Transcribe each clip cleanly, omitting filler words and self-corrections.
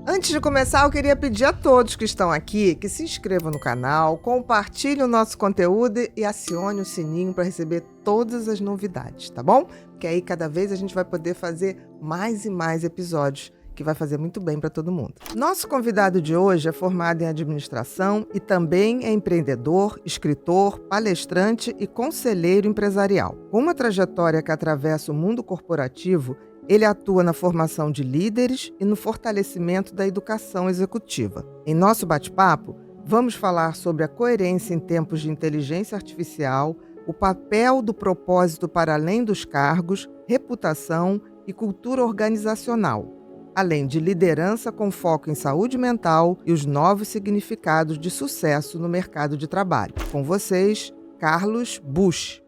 Antes de começar, eu queria pedir a todos que estão aqui que se inscrevam no canal, compartilhem o nosso conteúdo e acione o sininho para receber todas as novidades, tá bom? Porque aí cada vez a gente vai poder fazer mais e mais episódios, que vai fazer muito bem para todo mundo. Nosso convidado de hoje é formado em administração e também é empreendedor, escritor, palestrante e conselheiro empresarial. Com uma trajetória que atravessa o mundo corporativo, ele atua na formação de líderes e no fortalecimento da educação executiva. Em nosso bate-papo, vamos falar sobre a coerência em tempos de inteligência artificial, o papel do propósito para além dos cargos, reputação e cultura organizacional, além de liderança com foco em saúde mental e os novos significados de sucesso no mercado de trabalho. Com vocês, Carlos Busch.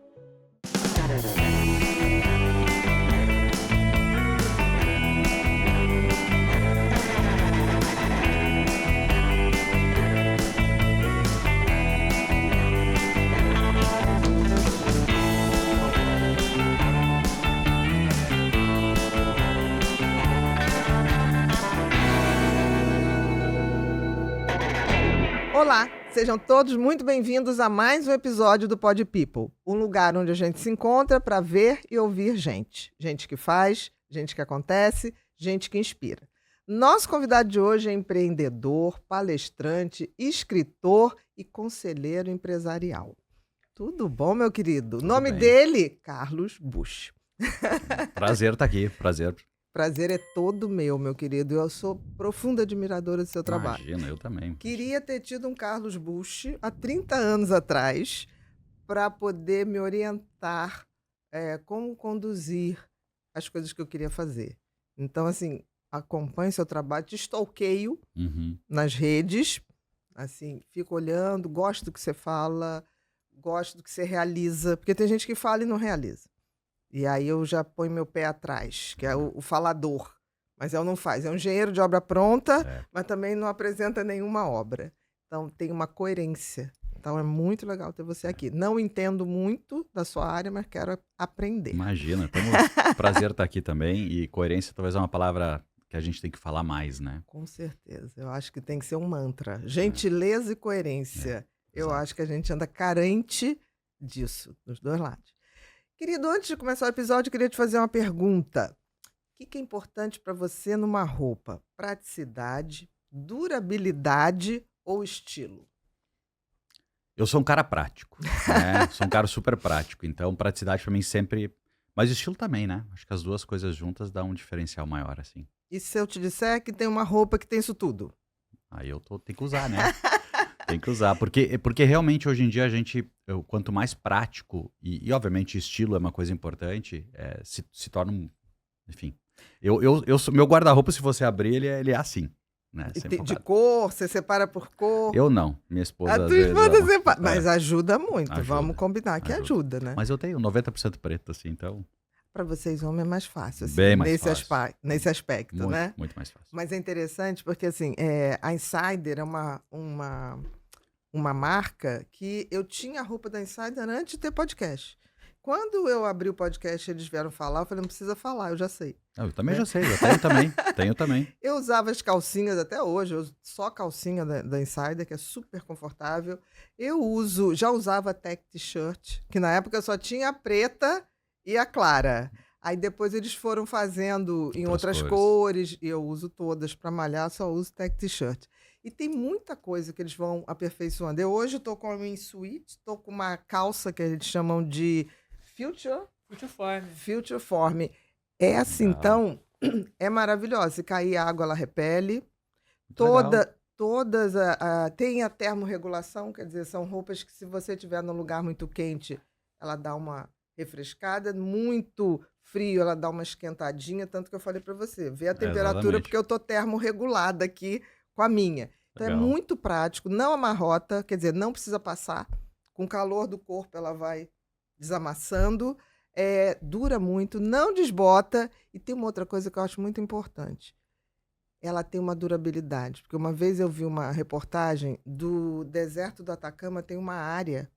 Olá, sejam todos muito bem-vindos a mais um episódio do Pod People, um lugar onde a gente se encontra para ver e ouvir gente. Gente que faz, gente que acontece, gente que inspira. Nosso convidado de hoje é empreendedor, palestrante, escritor e conselheiro empresarial. Tudo bom, meu querido? O nome dele, Carlos Busch. Prazer estar aqui, prazer. Prazer é todo meu querido. Eu sou profunda admiradora do seu trabalho. Imagina, eu também. Queria ter tido um Carlos Busch há 30 anos atrás para poder me orientar como conduzir as coisas que eu queria fazer. Então, assim, acompanho seu trabalho, te stalkeio nas redes, assim, fico olhando, gosto do que você fala, gosto do que você realiza, porque tem gente que fala e não realiza. E aí eu já ponho meu pé atrás, que é o falador. Mas ele não faz. É um engenheiro de obra pronta, mas também não apresenta nenhuma obra. Então tem uma coerência. Então é muito legal ter você aqui. Não entendo muito da sua área, mas quero aprender. Imagina, prazer estar aqui também. E coerência talvez é uma palavra que a gente tem que falar mais, né? Com certeza. Eu acho que tem que ser um mantra. Gentileza e coerência. Eu acho que a gente anda carente disso, dos dois lados. Querido, antes de começar o episódio, eu queria te fazer uma pergunta. O que é importante para você numa roupa? Praticidade, durabilidade ou estilo? Eu sou um cara prático, né? Sou um cara super prático. Então, praticidade para mim sempre... Mas estilo também, né? Acho que as duas coisas juntas dão um diferencial maior, assim. E se eu te disser que tem uma roupa que tem isso tudo? Aí tenho que usar, né? Tem que usar, porque realmente hoje em dia quanto mais prático, e obviamente estilo é uma coisa importante, se torna enfim. Meu guarda-roupa, se você abrir, ele é assim, né? De cor, você separa por cor? Eu não, minha esposa A às tua vezes esposa separa, mas ajuda muito, Ajuda, vamos combinar que ajuda, né? Mas eu tenho 90% preto, assim, então... Para vocês, homem, é mais fácil, assim, Bem mais fácil. Nesse aspecto, muito, né? Muito mais fácil. Mas é interessante porque, assim, a Insider é uma marca que eu tinha a roupa da Insider antes de ter podcast. Quando eu abri o podcast, eles vieram falar, eu falei, não precisa falar, eu já sei. Eu também já sei, eu tenho também, tenho também. Eu usava as calcinhas até hoje, eu uso só calcinha da Insider, que é super confortável. Já usava tech t-shirt, que na época só tinha a preta e a clara. Aí depois eles foram fazendo em outras cores, e eu uso todas para malhar, só uso tech t-shirt. E tem muita coisa que eles vão aperfeiçoando. Eu hoje estou com a wingsuit, estou com uma calça que eles chamam de Future Form. É assim, então, é maravilhosa. Se cair água, ela repele. Todas tem a termorregulação, quer dizer, são roupas que se você estiver num lugar muito quente, ela dá uma refrescada, muito frio, ela dá uma esquentadinha, tanto que eu falei para você, vê a temperatura, porque eu tô termorregulada aqui com a minha. Então é muito prático, não amarrota, quer dizer, não precisa passar. Com o calor do corpo, ela vai desamassando, dura muito, não desbota. E tem uma outra coisa que eu acho muito importante. Ela tem uma durabilidade, porque uma vez eu vi uma reportagem do deserto do Atacama, tem uma área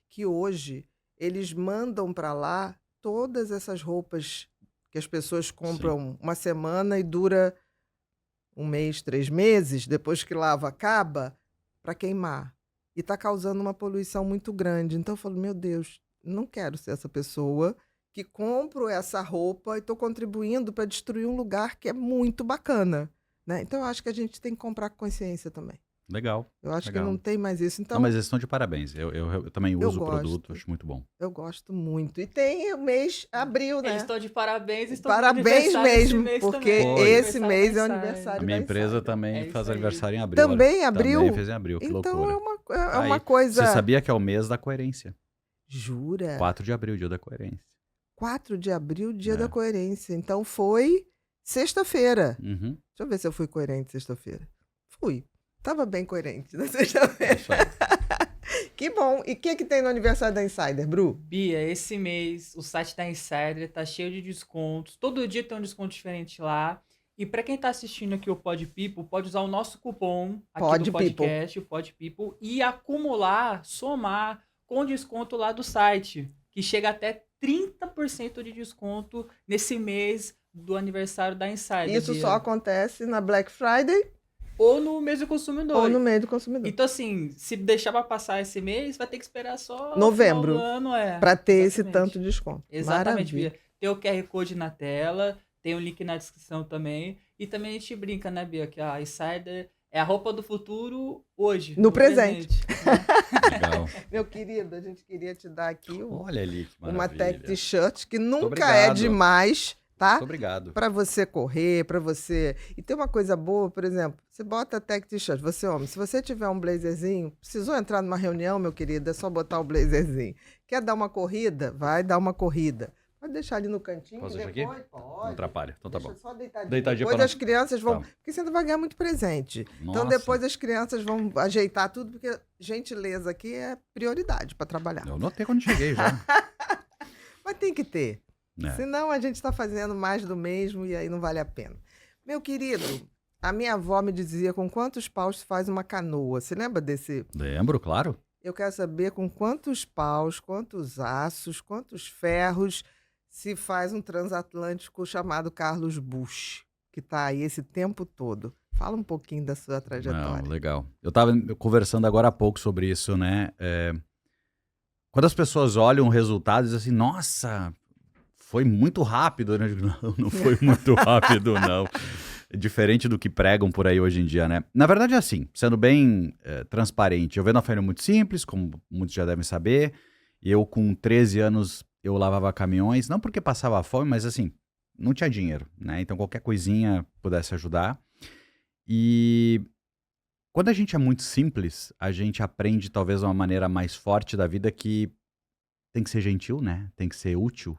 que hoje eles mandam para lá todas essas roupas que as pessoas compram uma semana e dura 1 mês, 3 meses, depois que lava, acaba, para queimar. E está causando uma poluição muito grande. Então eu falo, meu Deus, não quero ser essa pessoa que compro essa roupa e estou contribuindo para destruir um lugar que é muito bacana, né? Então eu acho que a gente tem que comprar com consciência também. Legal, Eu acho que legal. não tem mais isso. Não, Então, mas eles estão de parabéns. Eu também eu uso o produto, gosto. acho muito bom. Eu gosto muito. E tem o mês abril, né? Eles estão de parabéns e estão Parabéns mesmo, mês porque também. Foi. esse mês é o da Insider. aniversário A minha da empresa Insider. também É isso faz aí. aniversário em abril. olha. Também abril? Também fez em abril, que Então loucura. é Aí, uma coisa... Você sabia que é o mês da coerência? Jura? 4 de abril, dia da coerência. 4 de abril, dia É. da coerência. Então foi sexta-feira. Uhum, Deixa eu ver se eu fui coerente sexta-feira. Fui. Tava bem coerente na é sexta-feira. isso aí. Que bom. E o que tem no aniversário da Insider, Bru? Bia, esse mês o site da Insider tá cheio de descontos. Todo dia tem um desconto diferente lá. E para quem tá assistindo aqui o Pod People, pode usar o nosso cupom aqui Pod do People. podcast, o Pod People, e acumular, somar com desconto lá do site, que chega até 30% de desconto nesse mês do aniversário da Insider. Isso Bia. só acontece na Black Friday Ou no mês do consumidor. ou no meio do consumidor. Então, assim, se deixar pra passar esse mês, vai ter que esperar só Novembro, o final do ano, Para ter esse Exatamente. tanto de desconto. Exatamente, Maravilha. Bia. Tem o QR Code na tela, tem o link na descrição também. E também a gente brinca, né, Bia, que a Insider é a roupa do futuro hoje. No presente. Legal. Meu querido, a gente queria te dar aqui Olha ali que uma maravilha. tech t-shirt que nunca obrigado. é demais, tá? Muito obrigado. Para você correr, para você... E tem uma coisa boa, por exemplo, você bota a tech t-shirt, você homem, se você tiver um blazerzinho, precisou entrar numa reunião, meu querido, é só botar o blazerzinho. Quer dar uma corrida? Vai dar uma corrida. Pode deixar ali no cantinho. Posso e deixar depois, aqui? Pode. Não atrapalha. Então tá Deixa bom. só deitadinho. Deitadinho Depois pra não- as crianças vão... Tá. Porque você ainda vai ganhar muito presente. Então Nossa. depois as crianças vão ajeitar tudo, porque gentileza aqui é prioridade para trabalhar. Eu notei quando cheguei já. Mas tem que ter. É. Senão a gente está fazendo mais do mesmo e aí não vale a pena. Meu querido, a minha avó me dizia com quantos paus se faz uma canoa. Você lembra desse? Lembro, claro. Eu quero saber com quantos paus, quantos aços, quantos ferros se faz um transatlântico chamado Carlos Bush, que está aí esse tempo todo. Fala um pouquinho da sua trajetória. Não, legal. Eu estava conversando agora há pouco sobre isso, né? Quando as pessoas olham o resultado, dizem assim, nossa, foi muito rápido. Né? Eu digo, não foi muito rápido, não. É diferente do que pregam por aí hoje em dia, né? Na verdade é assim, sendo bem transparente. Eu venho uma família muito simples, como muitos já devem saber. Eu, com 13 anos, eu lavava caminhões, não porque passava fome, mas assim, não tinha dinheiro, né? Então qualquer coisinha pudesse ajudar. E quando a gente é muito simples, a gente aprende talvez uma maneira mais forte da vida que tem que ser gentil, né? Tem que ser útil.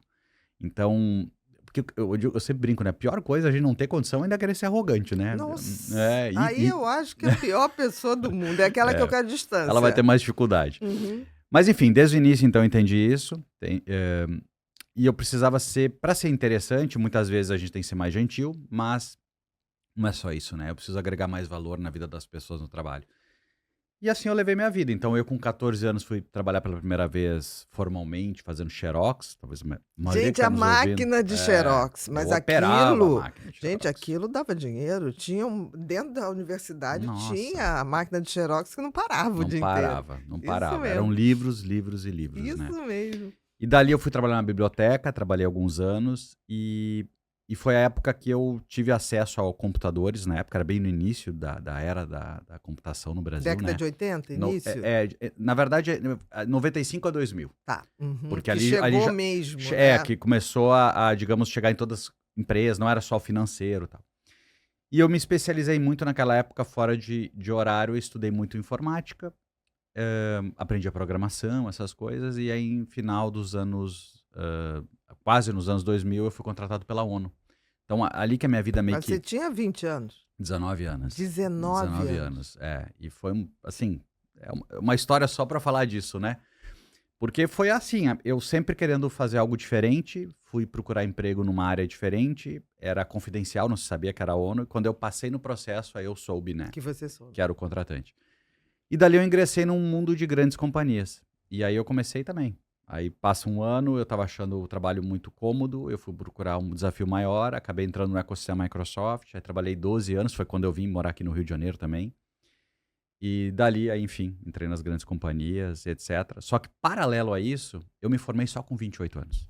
Então, porque eu sempre brinco, né? A pior coisa é a gente não ter condição e ainda querer ser arrogante, né? Nossa, É, aí eu acho que a pior pessoa do mundo é aquela que eu quero distância. ela vai ter mais dificuldade. Uhum. Mas enfim, desde o início então eu entendi isso. E eu precisava ser, para ser interessante, muitas vezes a gente tem que ser mais gentil, mas não é só isso, né? Eu preciso agregar mais valor na vida das pessoas no trabalho. E assim eu levei minha vida. Então eu com 14 anos fui trabalhar pela primeira vez formalmente, fazendo xerox. Talvez a maioria Gente, que tá a nos máquina ouvindo, de xerox, mas eu operava aquilo... a máquina de Gente, xerox. aquilo dava dinheiro. Tinha dentro da universidade Nossa. tinha a máquina de xerox que não parava o dia Não Isso parava. mesmo. Eram livros, livros e livros, inteiro. né? Isso mesmo. E dali eu fui trabalhar na biblioteca, trabalhei alguns anos e foi a época que eu tive acesso a computadores, na época era bem no início da era da computação no Brasil, Década né? de 80, início? Na verdade, 95 a 2000. Tá. Uhum. Porque Que ali chegou já- mesmo, né? Que começou a, digamos, chegar em todas as empresas, não era só o financeiro e tal. E eu me especializei muito naquela época fora de horário, eu estudei muito informática, aprendi a programação, essas coisas, e aí em final dos anos, quase nos anos 2000, eu fui contratado pela ONU. Então ali que a minha vida meio Mas que... você tinha 20 anos. 19 anos. 19 anos. E foi, assim, uma história só pra falar disso, né? Porque foi assim, eu sempre querendo fazer algo diferente, fui procurar emprego numa área diferente, era confidencial, não se sabia que era a ONU, e quando eu passei no processo, aí eu soube, né? Que você soube. Que era o contratante. E dali eu ingressei num mundo de grandes companhias. E aí eu comecei também. Aí passa um ano, eu estava achando o trabalho muito cômodo, eu fui procurar um desafio maior, acabei entrando no ecossistema Microsoft, aí trabalhei 12 anos, foi quando eu vim morar aqui no Rio de Janeiro também. E dali, aí, enfim, entrei nas grandes companhias, etc. Só que, paralelo a isso, eu me formei só com 28 anos.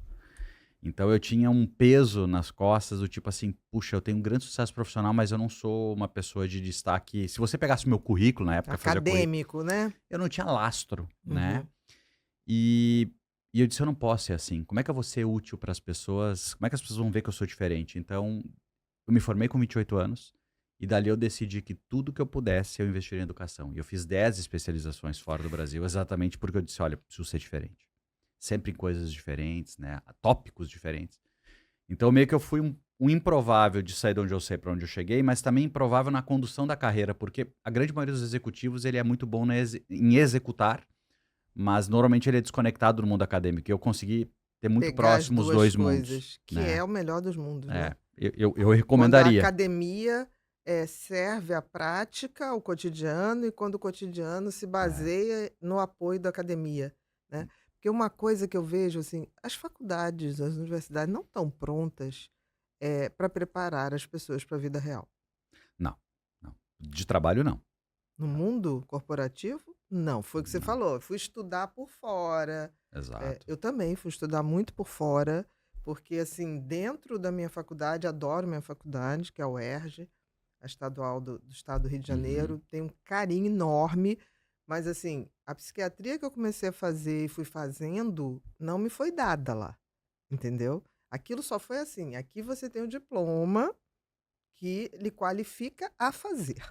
Então eu tinha um peso nas costas do tipo assim, puxa, eu tenho um grande sucesso profissional, mas eu não sou uma pessoa de destaque. Se você pegasse o meu currículo, na época, fazia currículo, Acadêmico, né? eu não tinha lastro, né? Uhum. E, e eu disse, eu não posso ser assim. Como é que eu vou ser útil para as pessoas? Como é que as pessoas vão ver que eu sou diferente? Então, eu me formei com 28 anos e dali eu decidi que tudo que eu pudesse eu investiria em educação. E eu fiz 10 especializações fora do Brasil, exatamente porque eu disse, olha, preciso ser diferente. Sempre em coisas diferentes, né? Tópicos diferentes. Então, meio que eu fui um improvável de sair de onde eu sei para onde eu cheguei, mas também improvável na condução da carreira, porque a grande maioria dos executivos ele é muito bom em executar, mas normalmente ele é desconectado do mundo acadêmico. E eu consegui ter muito Pegar as próximo os duas dois mundos, coisas, que né? é o melhor dos mundos, né? É, eu Quando a recomendaria. academia serve à prática, ao cotidiano, e quando o cotidiano se É, baseia no apoio da academia, né? Porque uma coisa que eu vejo, assim, as faculdades, as universidades não estão prontas para preparar as pessoas para a vida real. não, não. De trabalho, não. No mundo corporativo, não. Foi o que você Não, falou. Eu fui estudar por fora. exato. Eu também fui estudar muito por fora, porque, assim, dentro da minha faculdade, adoro minha faculdade, que é a UERJ, a estadual do estado do Rio de Uhum, Janeiro, tenho um carinho enorme, mas, assim, a psiquiatria que eu comecei a fazer e fui fazendo não me foi dada lá, entendeu? Aquilo só foi assim: aqui você tem um diploma que lhe qualifica a fazer.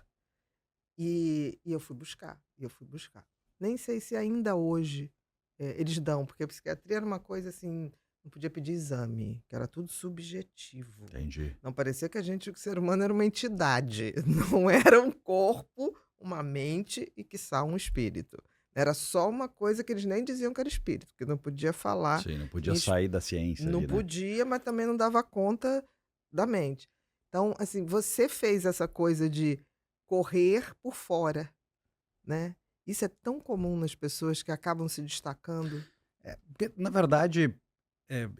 E eu fui buscar, e eu fui buscar. Nem sei se ainda hoje eles dão, porque a psiquiatria era uma coisa assim, não podia pedir exame, que era tudo subjetivo. entendi. Não parecia que a gente, o ser humano, era uma entidade, não era um corpo, uma mente e quiçá um espírito. Era só uma coisa que eles nem diziam que era espírito, que não podia falar Sim, não podia em sair da ciência não ali, né? podia, mas também não dava conta da mente. Então, assim, você fez essa coisa de correr por fora, né? Isso é tão comum nas pessoas que acabam se destacando. Porque, na verdade,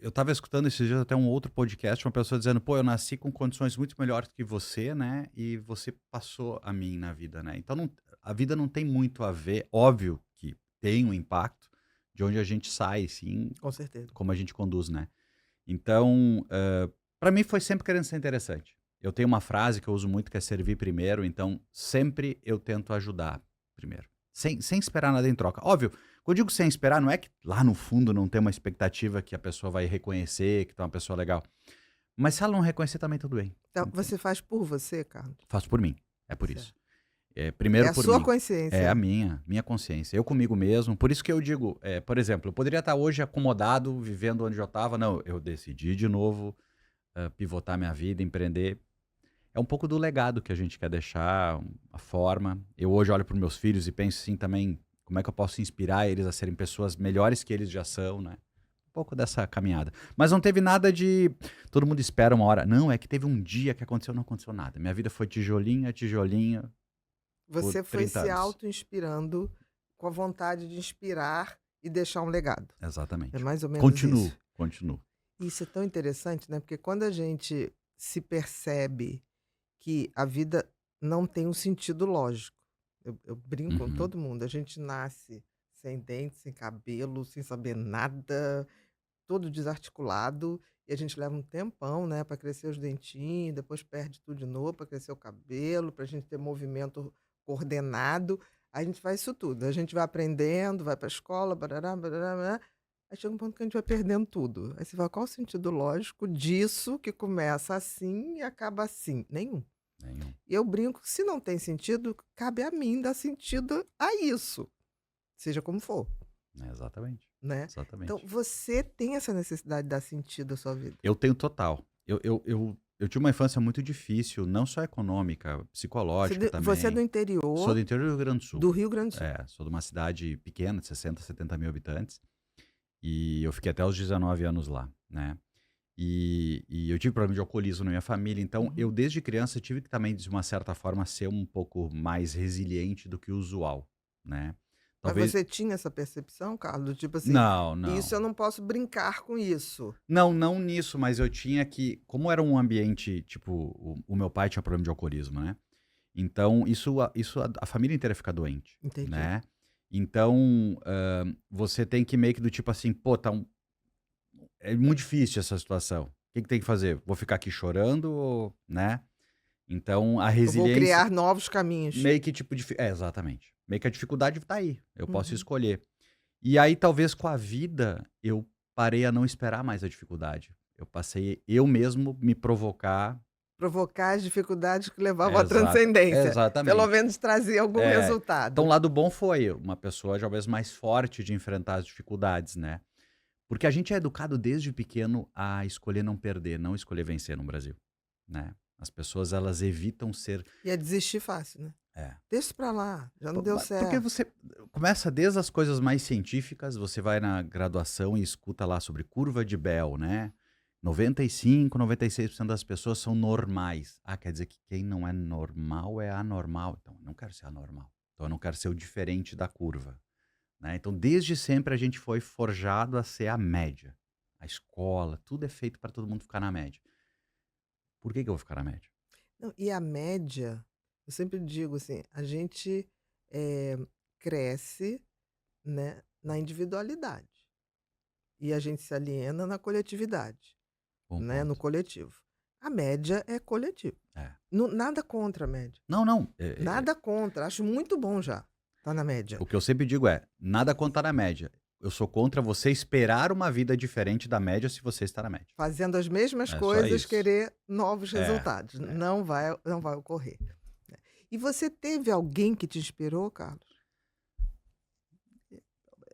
eu estava escutando esses dias até um outro podcast, uma pessoa dizendo, pô, eu nasci com condições muito melhores que você, né? E você passou a mim na vida, né? Então, a vida não tem muito a ver, óbvio que tem um impacto de onde a gente sai, sim, Com certeza. como a gente conduz, né? Então, para mim foi sempre querendo ser interessante. Eu tenho uma frase que eu uso muito que é servir primeiro, então sempre eu tento ajudar primeiro. Sem esperar nada em troca. Óbvio, quando eu digo sem esperar, não é que lá no fundo não tem uma expectativa que a pessoa vai reconhecer, que tu é uma pessoa legal. Mas se ela não reconhecer, também tudo bem. Então, você faz por você, Carlos? Faço por mim. É por Certo. isso. É, É primeiro a por sua mim. É a consciência. minha consciência. Eu comigo mesmo. Por isso que eu digo, por exemplo, eu poderia estar hoje acomodado, vivendo onde eu estava. Não, eu decidi de novo pivotar minha vida, empreender. É um pouco do legado que a gente quer deixar, a forma. Eu hoje olho para os meus filhos e penso assim também, como é que eu posso inspirar eles a serem pessoas melhores que eles já são, né? Um pouco dessa caminhada. Mas não teve nada de... Todo mundo espera uma hora. Não, é que teve um dia que aconteceu, não aconteceu nada. Minha vida foi tijolinho a tijolinho por Você foi 30 se anos. auto-inspirando com a vontade de inspirar e deixar um legado. É Exatamente. mais ou menos Continuo, isso. continuo. Isso é tão interessante, né? Porque quando a gente se percebe que a vida não tem um sentido lógico. Eu brinco com Uhum. todo mundo. A gente nasce sem dente, sem cabelo, sem saber nada, todo desarticulado, e a gente leva um tempão, né, para crescer os dentinhos, depois perde tudo de novo para crescer o cabelo, para a gente ter movimento coordenado. A gente faz isso tudo. A gente vai aprendendo, vai para a escola, barará, barará, barará. Aí chega um ponto que a gente vai perdendo tudo. Aí você fala, qual o sentido lógico disso que começa assim e acaba assim? Nenhum. Nenhum. E eu brinco que se não tem sentido, cabe a mim dar sentido a isso, seja como for, Exatamente. né? Então, Exatamente. você tem essa necessidade de dar sentido à sua vida. Eu tenho total. Eu tive uma infância muito difícil, não só econômica, psicológica Você é do também. Sou do interior interior do Rio Grande do Sul. do Rio Grande do Sul. Sou de uma cidade pequena, de 60, 70 mil habitantes. E eu fiquei até os 19 anos lá, né? E eu tive problema de alcoolismo na minha família. Então, eu Uhum. desde criança tive que também, de uma certa forma, ser um pouco mais resiliente do que o usual, né? Talvez... Mas você tinha essa percepção, Carlos? Do tipo assim, Não, não. isso eu não posso brincar com isso. Não nisso, mas eu tinha que... Como era um ambiente, tipo, o meu pai tinha problema de alcoolismo, né? Então, a família inteira fica doente, Entendi. né? Então, você tem que meio que do tipo assim, pô, é muito difícil essa situação. O que tem que fazer? Vou ficar aqui chorando, né? Então, a Eu vou resiliência... criar novos caminhos. Meio que tipo... exatamente. Meio que a dificuldade tá aí. Eu posso Uhum. escolher. E aí, talvez com a vida, eu parei a não esperar mais a dificuldade. Eu passei eu mesmo me provocar. Provocar as dificuldades que levavam à Exato. transcendência. Exatamente. Pelo menos trazia algum resultado. Então, o lado bom foi uma pessoa, talvez, mais forte de enfrentar as dificuldades, né? Porque a gente é educado desde pequeno a escolher não perder, não escolher vencer no Brasil, né? As pessoas, elas evitam ser... E a desistir fácil, né? Deixa isso pra lá, já não deu certo. Porque você começa desde as coisas mais científicas, você vai na graduação e escuta lá sobre curva de Bell, né? 95, 96% das pessoas são normais. Ah, quer dizer que quem não é normal é anormal. Então, eu não quero ser anormal. Então, eu não quero ser o diferente da curva, né? Então, desde sempre a gente foi forjado a ser a média. A escola, tudo é feito para todo mundo ficar na média. Por que eu vou ficar na média? Não, e a média, eu sempre digo assim, a gente cresce, né, na individualidade. E a gente se aliena na coletividade, Bom né, no ponto. coletivo. A média é coletivo. Nada contra a média. Não. Nada contra. Acho muito bom já estar na média. O que eu sempre digo é, nada contra na média. Eu sou contra você esperar uma vida diferente da média se você está na média. Fazendo as mesmas Só coisas, isso. querer novos resultados. Não vai ocorrer. E você teve alguém que te inspirou, Carlos?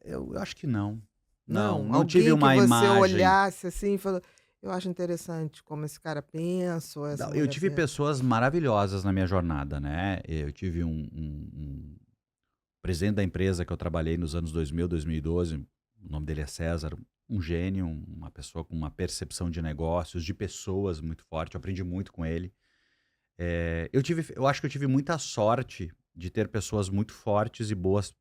Eu acho que não. Não Não tive uma que você imagem. olhasse assim e falou, eu acho interessante como esse cara pensa, ou essa Não, eu mulher tive pensa. pessoas maravilhosas na minha jornada, né? Eu tive um presidente da empresa que eu trabalhei nos anos 2000, 2012, o nome dele é César, um gênio, uma pessoa com uma percepção de negócios, de pessoas muito forte, eu aprendi muito com ele. Eu acho que eu tive muita sorte de ter pessoas muito fortes e boas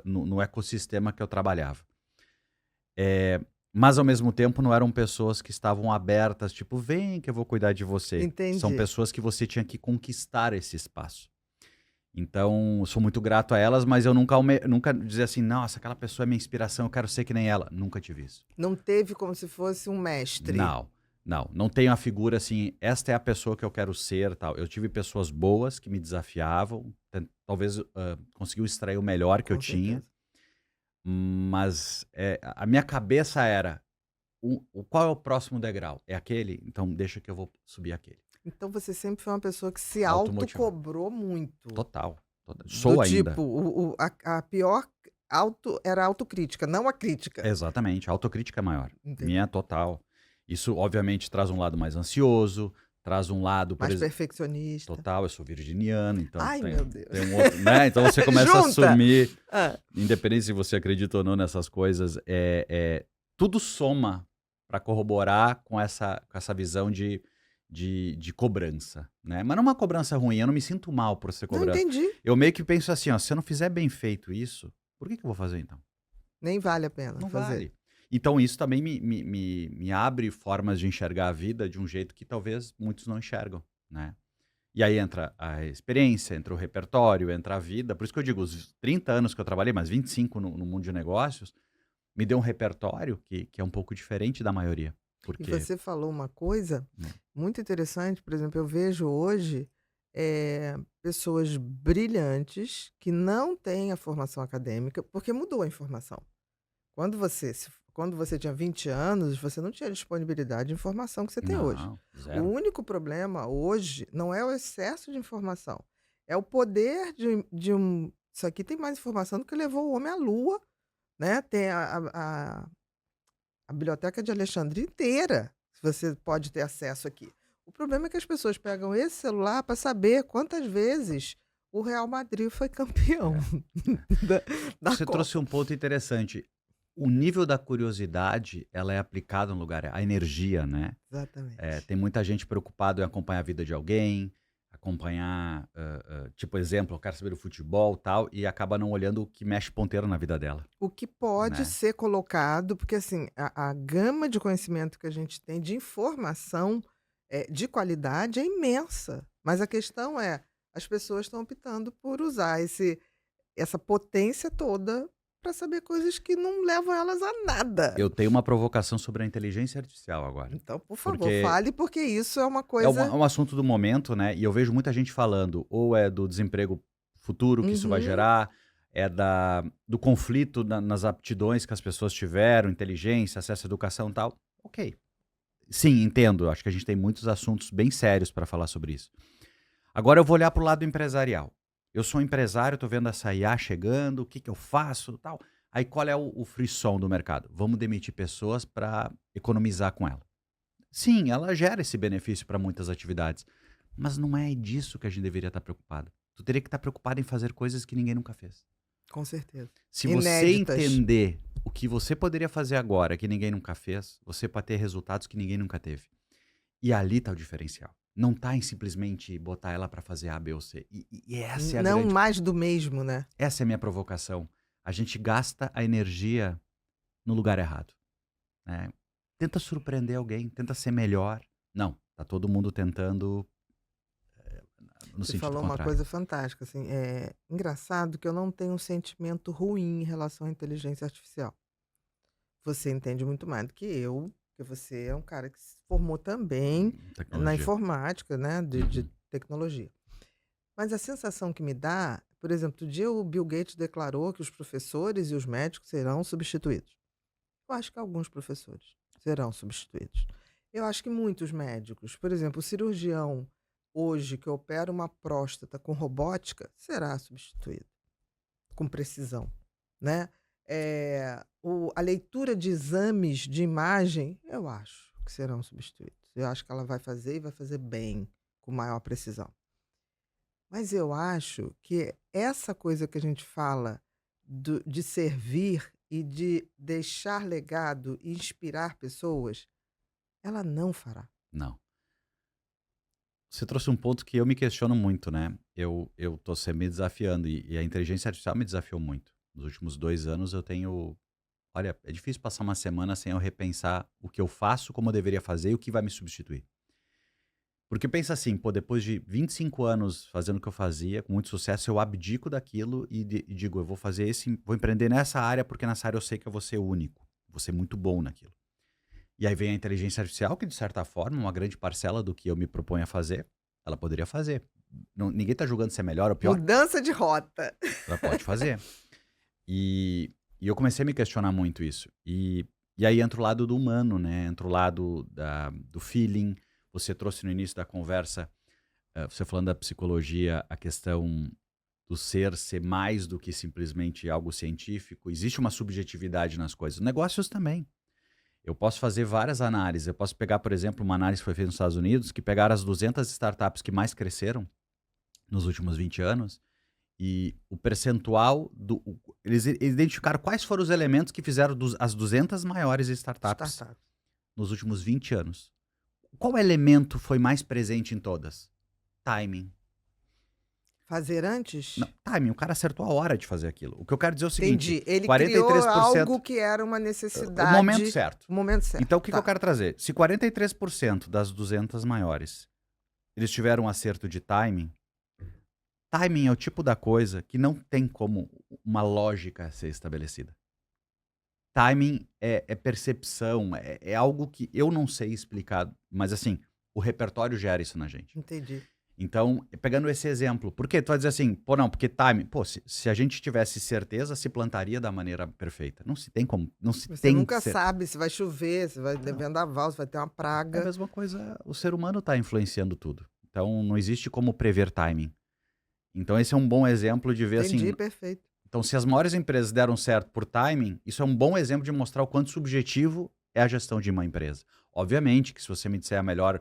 no ecossistema que eu trabalhava. Mas, ao mesmo tempo, não eram pessoas que estavam abertas, tipo, vem que eu vou cuidar de você. Entendi. São pessoas que você tinha que conquistar esse espaço. Então, sou muito grato a elas, mas eu nunca dizer assim, nossa, aquela pessoa é minha inspiração, eu quero ser que nem ela. Nunca tive isso. Não teve como se fosse um mestre. Não tenho a figura assim, esta é a pessoa que eu quero ser, tal. Eu tive pessoas boas que me desafiavam, talvez conseguiu extrair o melhor que eu tinha, mas a minha cabeça era, qual é o próximo degrau? É aquele? Então deixa que eu vou subir aquele. Então você sempre foi uma pessoa que se autocobrou muito. Total. Sou ainda. Tipo, a pior era a autocrítica, não a crítica. Exatamente, a autocrítica é maior. Entendi. Minha total. Isso, obviamente, traz um lado mais ansioso, traz um lado... mais perfeccionista. Total, eu sou virginiano, então... Meu Deus. Tem um outro, né? Então você começa a assumir, Ah. independente se você acredita ou não nessas coisas, tudo soma para corroborar com essa visão de cobrança, né? Mas não é uma cobrança ruim, eu não me sinto mal por ser cobrado. Não entendi. Eu meio que penso assim, ó, se eu não fizer bem feito isso, por que eu vou fazer então? Nem vale a pena Não fazer. Vale. Então isso também me abre formas de enxergar a vida de um jeito que talvez muitos não enxergam, né? E aí entra a experiência, entra o repertório, entra a vida. Por isso que eu digo, os 30 anos que eu trabalhei, mas 25 no mundo de negócios, me deu um repertório que é um pouco diferente da maioria. Porque... E você falou uma coisa muito interessante, por exemplo, eu vejo hoje pessoas brilhantes que não têm a formação acadêmica, porque mudou a informação. Quando você tinha 20 anos, você não tinha disponibilidade de informação que você tem hoje. Zero. O único problema hoje não é o excesso de informação, é o poder de um... Isso aqui tem mais informação do que levou o homem à Lua, né? Tem a biblioteca de Alexandria inteira, você pode ter acesso aqui. O problema é que as pessoas pegam esse celular para saber quantas vezes o Real Madrid foi campeão da Você Copa. trouxe um ponto interessante. O nível da curiosidade, ela é aplicada no lugar, a energia, né? Exatamente. Tem muita gente preocupada em acompanhar a vida de alguém, acompanhar, tipo, exemplo, eu quero saber do futebol tal, e acaba não olhando o que mexe ponteiro na vida dela, O que pode né? ser colocado, porque assim, a gama de conhecimento que a gente tem de informação de qualidade é imensa. Mas a questão é, as pessoas estão optando por usar essa potência toda para saber coisas que não levam elas a nada. Eu tenho uma provocação sobre a inteligência artificial agora. Então, por favor, Porque fale, porque isso é uma é coisa. um assunto do momento, né? E eu vejo muita gente falando, ou é do desemprego futuro que isso vai Uhum, gerar, é do conflito nas aptidões que as pessoas tiveram, inteligência, acesso à educação e tal. Ok. Sim, entendo. Acho que a gente tem muitos assuntos bem sérios para falar sobre isso. Agora eu vou olhar para o lado empresarial. Eu sou um empresário, estou vendo essa IA chegando, o que, que eu faço, tal. Aí qual é o frisson do mercado? Vamos demitir pessoas para economizar com ela. Sim, ela gera esse benefício para muitas atividades, mas não é disso que a gente deveria estar preocupado. Tu teria que estar preocupado em fazer coisas que ninguém nunca fez. com certeza. Se você Inéditas. entender o que você poderia fazer agora que ninguém nunca fez, você pode ter resultados que ninguém nunca teve. E ali está o diferencial. Não está em simplesmente botar ela para fazer A, B ou C. E essa é a Não grande... mais do mesmo, né? Essa é a minha provocação. A gente gasta a energia no lugar errado, né? Tenta surpreender alguém, tenta ser melhor. Não, tá todo mundo tentando no Você sentido falou uma contrário. coisa fantástica, assim, é engraçado que eu não tenho um sentimento ruim em relação à inteligência artificial. Você entende muito mais do que eu, porque você é um cara que se formou também na Tecnologia. informática, né, de Uhum. tecnologia. Mas a sensação que me dá, por exemplo, outro dia o Bill Gates declarou que os professores e os médicos serão substituídos. Eu acho que alguns professores serão substituídos. Eu acho que muitos médicos, por exemplo, o cirurgião hoje que opera uma próstata com robótica será substituído com precisão, né? A leitura de exames de imagem, eu acho que serão substituídos. Eu acho que ela vai fazer e vai fazer bem, com maior precisão. Mas eu acho que essa coisa que a gente fala de servir e de deixar legado e inspirar pessoas, ela não fará. Não. Você trouxe um ponto que eu me questiono muito, né? Eu tô sempre me desafiando e a inteligência artificial me desafiou muito. Nos últimos 2 anos eu tenho... Olha, é difícil passar uma semana sem eu repensar o que eu faço, como eu deveria fazer e o que vai me substituir. Porque pensa assim, pô, depois de 25 anos fazendo o que eu fazia, com muito sucesso, eu abdico daquilo e digo, eu vou fazer vou empreender nessa área, porque nessa área eu sei que eu vou ser único, vou ser muito bom naquilo. E aí vem a inteligência artificial, que de certa forma, uma grande parcela do que eu me proponho a fazer, ela poderia fazer. Ninguém tá julgando se é melhor ou pior, Mudança de rota. ela pode fazer. E eu comecei a me questionar muito isso. E aí entra o lado do humano, né? Entra o lado do feeling. Você trouxe no início da conversa, você falando da psicologia, a questão do ser mais do que simplesmente algo científico. Existe uma subjetividade nas coisas. Negócios também. Eu posso fazer várias análises. Eu posso pegar, por exemplo, uma análise que foi feita nos Estados Unidos, que pegaram as 200 startups que mais cresceram nos últimos 20 anos, e o percentual eles identificaram quais foram os elementos que fizeram as 200 maiores startups Startup. nos últimos 20 anos. Qual elemento foi mais presente em todas? Timing. Fazer antes? Não, timing. O cara acertou a hora de fazer aquilo. O que eu quero dizer é o seguinte... Entendi. Ele 43%, criou algo que era uma necessidade. o momento certo. O momento certo. Então, o que Tá. eu quero trazer? Se 43% das 200 maiores, eles tiveram um acerto de timing, timing é o tipo da coisa que não tem como uma lógica ser estabelecida. Timing é percepção, é algo que eu não sei explicar, mas assim, o repertório gera isso na gente. Entendi. Então, pegando esse exemplo, por quê? Tu vai dizer assim, pô, não, porque timing, pô, se a gente tivesse certeza, se plantaria da maneira perfeita. Não se tem como, não se Você tem nunca cer- sabe se vai chover, se vai ter vendaval, se vai ter uma É a praga. mesma coisa, o ser humano está influenciando tudo. Então, não existe como prever timing. Então, esse é um bom exemplo de ver Entendi, assim... perfeito. Então, se as maiores empresas deram certo por timing, isso é um bom exemplo de mostrar o quanto subjetivo é a gestão de uma empresa. Obviamente que se você me disser a melhor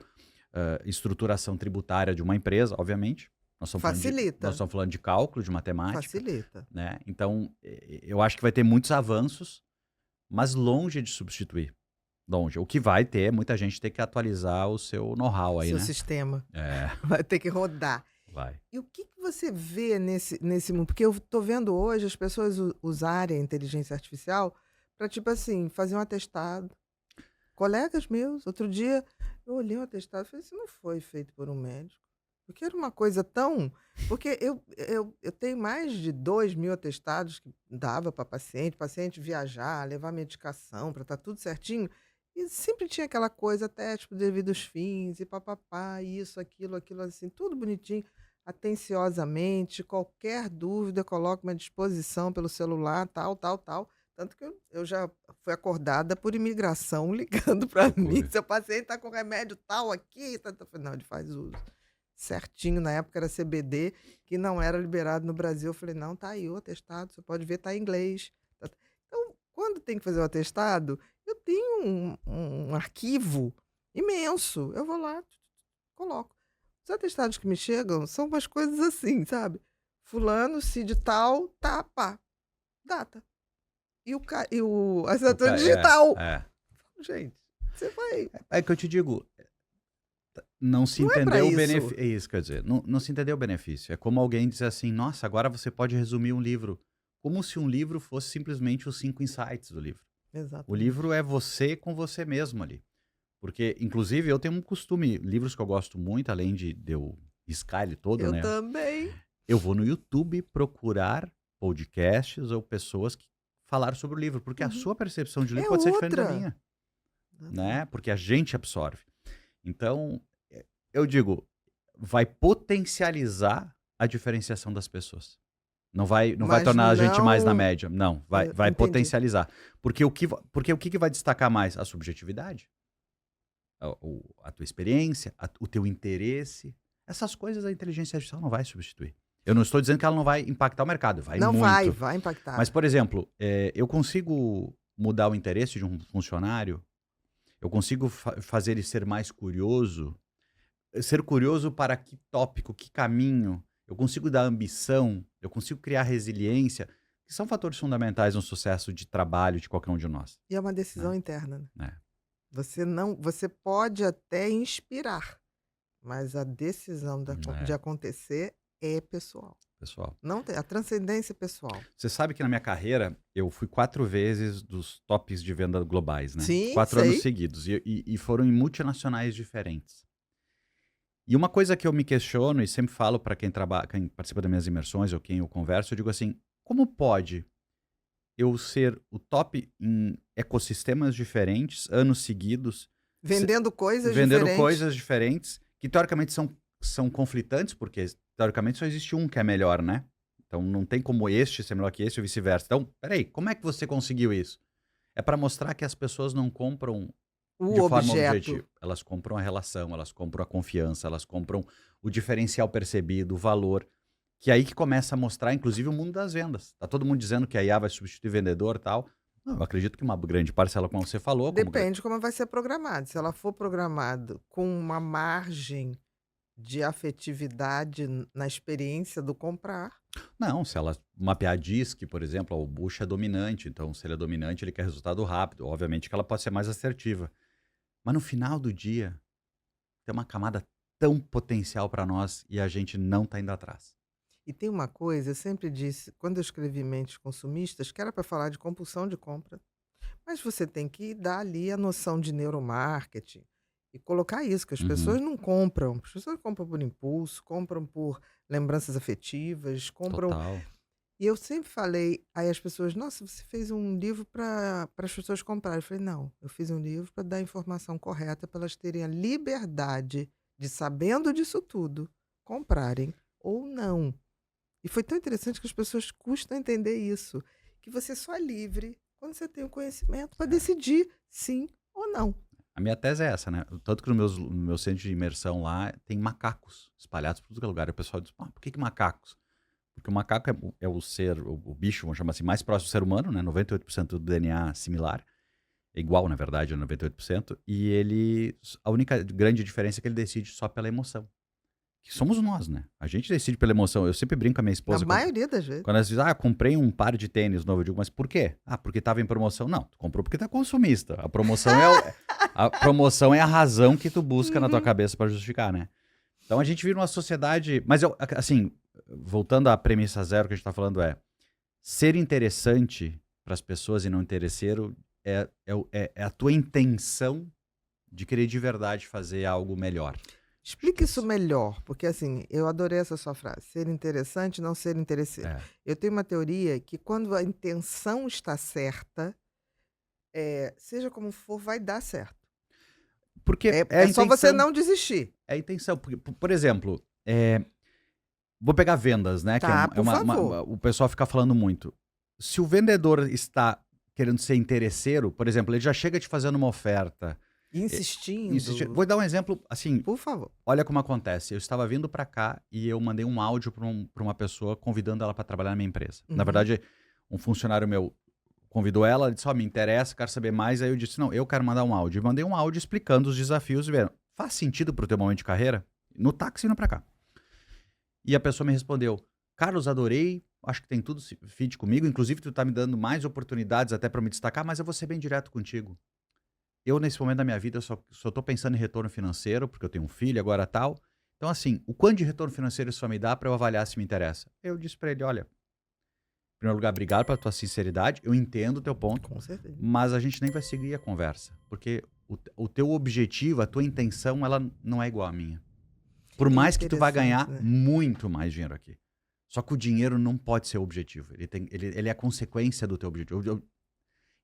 estruturação tributária de uma empresa, obviamente, nós estamos Facilita. nós estamos falando de cálculo, de matemática, Facilita. né? Então, eu acho que vai ter muitos avanços, mas longe de substituir. longe. O que vai ter, muita gente tem que atualizar o seu know-how aí, Seu né? sistema É, vai ter que rodar. vai. E o que você vê nesse mundo? Porque eu tô vendo hoje as pessoas usarem a inteligência artificial para, tipo assim, fazer um atestado. Colegas meus, outro dia, eu olhei um atestado e falei, isso não foi feito por um médico. Porque era uma coisa tão. Porque eu tenho mais de 2.000 atestados que dava para paciente viajar, levar medicação, para estar tudo certinho. E sempre tinha aquela coisa, até, tipo, devidos fins, e papapá, isso, aquilo, assim, tudo bonitinho, atenciosamente. Qualquer dúvida, coloco-me à disposição pelo celular, tal, tal, tal. Tanto que eu já fui acordada por imigração ligando para mim. Loucura. Seu paciente está com remédio tal aqui. Eu falei, não, ele faz uso certinho. Na época era CBD, que não era liberado no Brasil. Eu falei, não, tá aí o atestado, você pode ver, tá em inglês. Então, quando tem que fazer o atestado, eu tenho um arquivo imenso. Eu vou lá, coloco. Os atestados que me chegam são umas coisas assim, sabe? Fulano, CID tal, tá, pá, data. E o assinatura digital. Gente, você vai. É que eu te digo, não se Não é pra entendeu o isso. benefício. É isso, quer dizer, não se entendeu o benefício. É como alguém dizer assim, nossa, agora você pode resumir um livro. Como se um livro fosse simplesmente os 5 insights do livro. O Exato. livro é você com você mesmo ali. Porque, inclusive, eu tenho um costume, livros que eu gosto muito, além de eu riscar ele todo, Eu né? também. Eu vou no YouTube procurar podcasts ou pessoas que falaram sobre o livro, porque a Uhum. sua percepção de livro É pode ser diferente da outra. minha, né? Porque a gente absorve. Então, eu digo, vai potencializar a diferenciação das pessoas. Não vai Mas tornar a gente mais na não- média. Não, vai Entendi. potencializar. Porque o que vai destacar mais? A subjetividade, a tua experiência, o teu interesse. Essas coisas a inteligência artificial não vai substituir. Eu não estou dizendo que ela não vai impactar o mercado, vai Não muito. vai impactar. Mas, por exemplo, eu consigo mudar o interesse de um funcionário, eu consigo fazer ele ser mais curioso, ser curioso para que tópico, que caminho, eu consigo dar ambição, eu consigo criar resiliência, que são fatores fundamentais no sucesso de trabalho de qualquer um de nós. E é uma decisão interna, né? É. Você pode até inspirar, mas a decisão de acontecer é pessoal. Pessoal, Não tem, a transcendência é pessoal. você sabe que na minha carreira eu fui 4 vezes dos tops de venda globais, né? Sim, 4 sei. anos seguidos. E foram em multinacionais diferentes. E uma coisa que eu me questiono e sempre falo para quem participa das minhas imersões ou quem eu converso, eu digo assim, como pode eu ser o top em ecossistemas diferentes, anos seguidos, Vendendo coisas vendendo diferentes. coisas diferentes, que teoricamente são conflitantes, porque teoricamente só existe um que é melhor, né? Então não tem como este ser melhor que este ou vice-versa. Então, peraí, como é que você conseguiu isso? É para mostrar que as pessoas não compram O de forma objeto. objetiva. Elas compram a relação, elas compram a confiança, elas compram o diferencial percebido, o valor. Que é aí que começa a mostrar, inclusive, o mundo das vendas. Tá todo mundo dizendo que a IA vai substituir vendedor e tal. Não, eu acredito que uma grande parcela, como você falou... Depende de como vai ser programado. Se ela for programada com uma margem de afetividade na experiência do comprar. Não, se ela mapear DISC, por exemplo, o Bush é dominante, então se ele é dominante, ele quer resultado rápido. Obviamente que ela pode ser mais assertiva. Mas no final do dia, tem uma camada tão potencial para nós e a gente não está indo atrás. E tem uma coisa, eu sempre disse, quando eu escrevi Mentes Consumistas, que era para falar de compulsão de compra, mas você tem que dar ali a noção de neuromarketing e colocar isso, que as pessoas não compram. As pessoas compram por impulso, compram por lembranças afetivas, compram... Total. E eu sempre falei, aí as pessoas, nossa, você fez um livro para as pessoas comprarem. Eu falei, não, eu fiz um livro para dar a informação correta, para elas terem a liberdade de, sabendo disso tudo, comprarem ou não. E foi tão interessante que as pessoas custam entender isso, que você só é livre quando você tem o conhecimento para decidir sim ou não. A minha tese é essa, né? Tanto que no meu centro de imersão lá tem macacos espalhados por todo lugar. E o pessoal diz, por que macacos? Porque o macaco é o ser, o bicho, vamos chamar assim, mais próximo do ser humano, né? 98% do DNA similar. É igual, na verdade, a 98%. E a única grande diferença é que ele decide só pela emoção. que somos nós, né? A gente decide pela emoção. Eu sempre brinco com a minha esposa. A maioria das vezes. Quando ela diz, comprei um par de tênis novo, eu digo, mas por quê? Porque tava em promoção. Não, tu comprou porque tu é consumista. A promoção a promoção é a razão que tu busca na tua cabeça para justificar, né? Então a gente vive numa sociedade... Mas, assim, voltando à premissa zero que a gente tá falando ser interessante para as pessoas e não interesseiro é a tua intenção de querer de verdade fazer algo melhor. Explique isso melhor, porque assim, eu adorei essa sua frase. Ser interessante, não ser interesseiro. Eu tenho uma teoria que quando a intenção está certa, seja como for, vai dar certo. Porque é só você não desistir. É a intenção. Porque, por exemplo, vou pegar vendas, né? Tá, que o pessoal fica falando muito. Se o vendedor está querendo ser interesseiro, por exemplo, ele já chega te fazendo uma oferta... Insistindo. Vou dar um exemplo, assim, por favor. Olha como acontece. Eu estava vindo para cá e eu mandei um áudio para uma pessoa convidando ela para trabalhar na minha empresa. Na verdade, um funcionário meu convidou ela disse, me interessa, quero saber mais. Aí eu disse, não, eu quero mandar um áudio. E mandei um áudio explicando os desafios e vendo, faz sentido pro teu momento de carreira? No táxi indo para cá. E a pessoa me respondeu, Carlos, adorei, acho que tem tudo fit comigo, inclusive tu tá me dando mais oportunidades até para me destacar, mas eu vou ser bem direto contigo. Eu, nesse momento da minha vida, só tô pensando em retorno financeiro, porque eu tenho um filho agora tal. Então, assim, o quanto de retorno financeiro isso vai me dá para eu avaliar se me interessa? Eu disse para ele, olha, em primeiro lugar, obrigado pela tua sinceridade, eu entendo o teu ponto, com certeza, mas a gente nem vai seguir a conversa, porque o teu objetivo, a tua intenção, ela não é igual à minha. Por mais que tu vá ganhar muito mais dinheiro aqui. Só que o dinheiro não pode ser o objetivo, ele é a consequência do teu objetivo.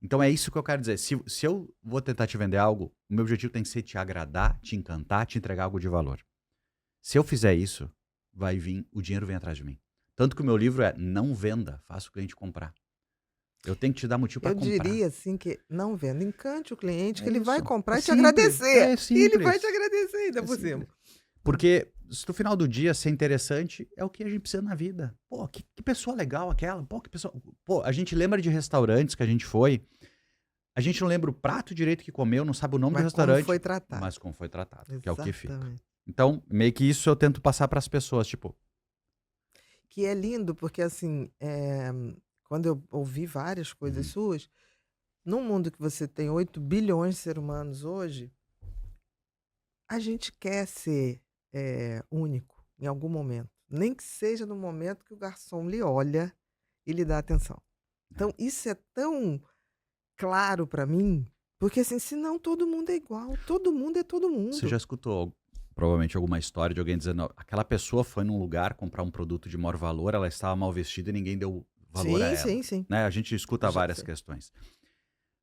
Então é isso que eu quero dizer. Se eu vou tentar te vender algo, o meu objetivo tem que ser te agradar, te encantar, te entregar algo de valor. Se eu fizer isso, o dinheiro vem atrás de mim. Tanto que o meu livro é Não Venda, faça o cliente comprar. Eu tenho que te dar motivo para comprar. Eu diria assim que não venda, encante o cliente que ele isso. vai comprar e te simples, agradecer. E ele vai te agradecer ainda por cima. Porque se no final do dia ser interessante é o que a gente precisa na vida. Pô, que pessoa legal aquela. Pô, que pessoa... Pô, a gente lembra de restaurantes que a gente foi. A gente não lembra o prato direito que comeu, não sabe o nome do restaurante. Como foi tratado. Mas como foi tratado, Exatamente. que é o que fica. Então, meio que isso eu tento passar para as pessoas, tipo... Que é lindo, porque assim, quando eu ouvi várias coisas suas, num mundo que você tem 8 bilhões de seres humanos hoje, a gente quer ser único em algum momento. Nem que seja no momento que o garçom lhe olha e lhe dá atenção. Então, isso é tão claro para mim, porque assim, senão todo mundo é igual. Todo mundo é todo mundo. Você já escutou provavelmente alguma história de alguém dizendo aquela pessoa foi num lugar comprar um produto de maior valor, ela estava mal vestida e ninguém deu valor a ela. Sim. Né? A gente escuta várias questões.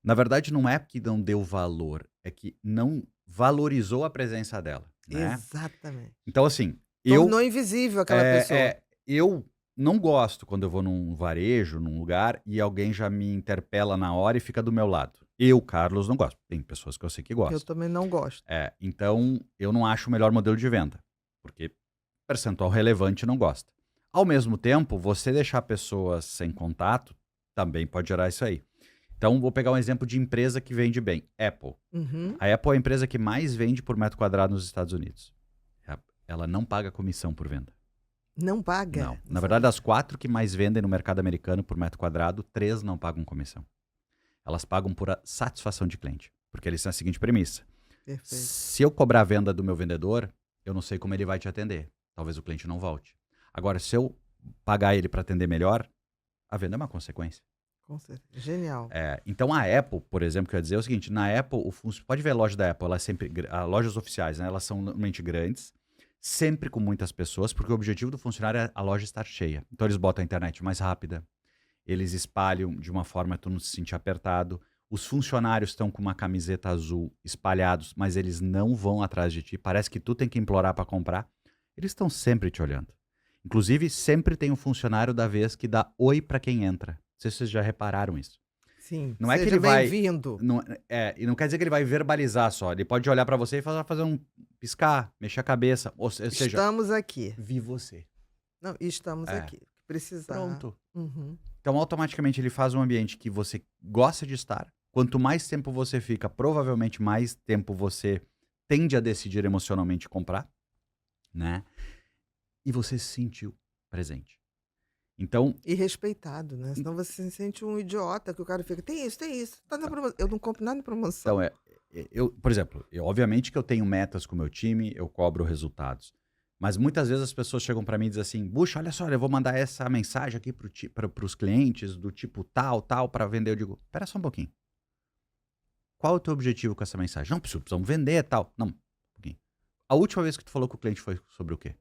Na verdade, não é que não deu valor, é que não valorizou a presença dela. Né? Exatamente. Então, assim... Tornou invisível aquela pessoa. Eu não gosto quando eu vou num varejo, num lugar, e alguém já me interpela na hora e fica do meu lado. Eu, Carlos, não gosto. Tem pessoas que eu sei que gostam. Eu também não gosto. Então, eu não acho o melhor modelo de venda. Porque percentual relevante não gosta. Ao mesmo tempo, você deixar pessoas sem contato também pode gerar isso aí. Então, vou pegar um exemplo de empresa que vende bem. Apple. A Apple é a empresa que mais vende por metro quadrado nos Estados Unidos. Ela não paga comissão por venda. Não paga? Não. Na verdade, das 4 que mais vendem no mercado americano por metro quadrado, 3 não pagam comissão. Elas pagam por a satisfação de cliente. Porque eles têm a seguinte premissa. Perfeito. Se eu cobrar a venda do meu vendedor, eu não sei como ele vai te atender. Talvez o cliente não volte. Agora, se eu pagar ele para atender melhor, a venda é uma consequência. Com certeza. Genial. Então, a Apple, por exemplo, que eu ia dizer é o seguinte, na Apple, pode ver a loja da Apple, ela é sempre, as lojas oficiais, né, elas são normalmente grandes, sempre com muitas pessoas, porque o objetivo do funcionário é a loja estar cheia. Então, eles botam a internet mais rápida, eles espalham de uma forma que tu não se sentir apertado, os funcionários estão com uma camiseta azul espalhados, mas eles não vão atrás de ti, parece que tu tem que implorar para comprar, eles estão sempre te olhando. Inclusive, sempre tem um funcionário da vez que dá oi para quem entra. Não sei se vocês já repararam isso. Sim, não é que seja ele vai bem-vindo. E não quer dizer que ele vai verbalizar só. Ele pode olhar para você e fazer um piscar, mexer a cabeça. Ou seja, estamos aqui. Vi você. Não, estamos aqui. Precisar. Pronto. Então, automaticamente, ele faz um ambiente que você gosta de estar. Quanto mais tempo você fica, provavelmente mais tempo você tende a decidir emocionalmente comprar, né? e você se sentiu presente. Então, E respeitado, né? Senão você se sente um idiota que o cara fica, tem isso, tá na promoção. Eu não compro nada em promoção. então por exemplo, obviamente que eu tenho metas com o meu time, eu cobro resultados. Mas muitas vezes as pessoas chegam para mim e dizem assim, Buxa, olha só, eu vou mandar essa mensagem aqui para os clientes do tipo tal, para vender. Eu digo, espera só um pouquinho. Qual é o teu objetivo com essa mensagem? Não, precisamos vender tal. Não, um pouquinho. A última vez que tu falou com o cliente foi sobre o quê?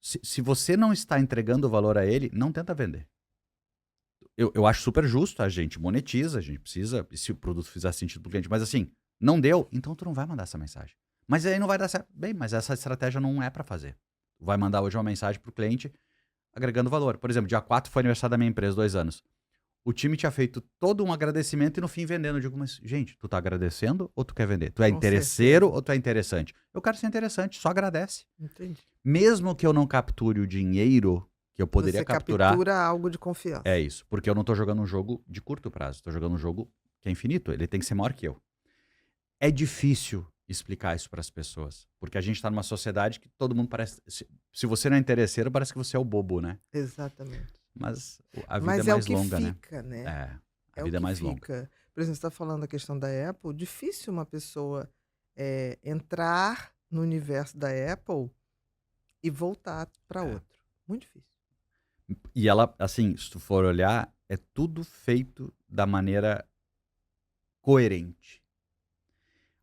Se você não está entregando valor a ele, não tenta vender. Eu acho super justo, a gente monetiza, a gente precisa, se o produto fizer sentido pro cliente, mas assim, não deu, então tu não vai mandar essa mensagem. Mas aí não vai dar certo. Bem, mas essa estratégia não é para fazer. Tu vai mandar hoje uma mensagem pro cliente agregando valor. Por exemplo, dia 4 foi aniversário da minha empresa, 2 anos. O time tinha feito todo um agradecimento e no fim vendendo. Eu digo, mas gente, tu tá agradecendo ou tu quer vender? Tu é Com interesseiro certeza. ou tu é interessante? Eu quero ser interessante, só agradece. Entendi. Mesmo que eu não capture o dinheiro que eu poderia Você capturar, captura algo de confiança. é isso. Porque eu não tô jogando um jogo de curto prazo, tô jogando um jogo que é infinito, ele tem que ser maior que eu. É difícil explicar isso para as pessoas, porque a gente tá numa sociedade que todo mundo parece, se você não é interesseiro, parece que você é o bobo, né? Exatamente. Mas a vida Mas é é o mais que longa, né? fica, né? É, a É o vida é que mais longa. fica. Por exemplo, você está falando da questão da Apple, difícil uma pessoa entrar no universo da Apple e voltar para É. outro. Muito difícil. E ela, assim, se tu for olhar, é tudo feito da maneira coerente.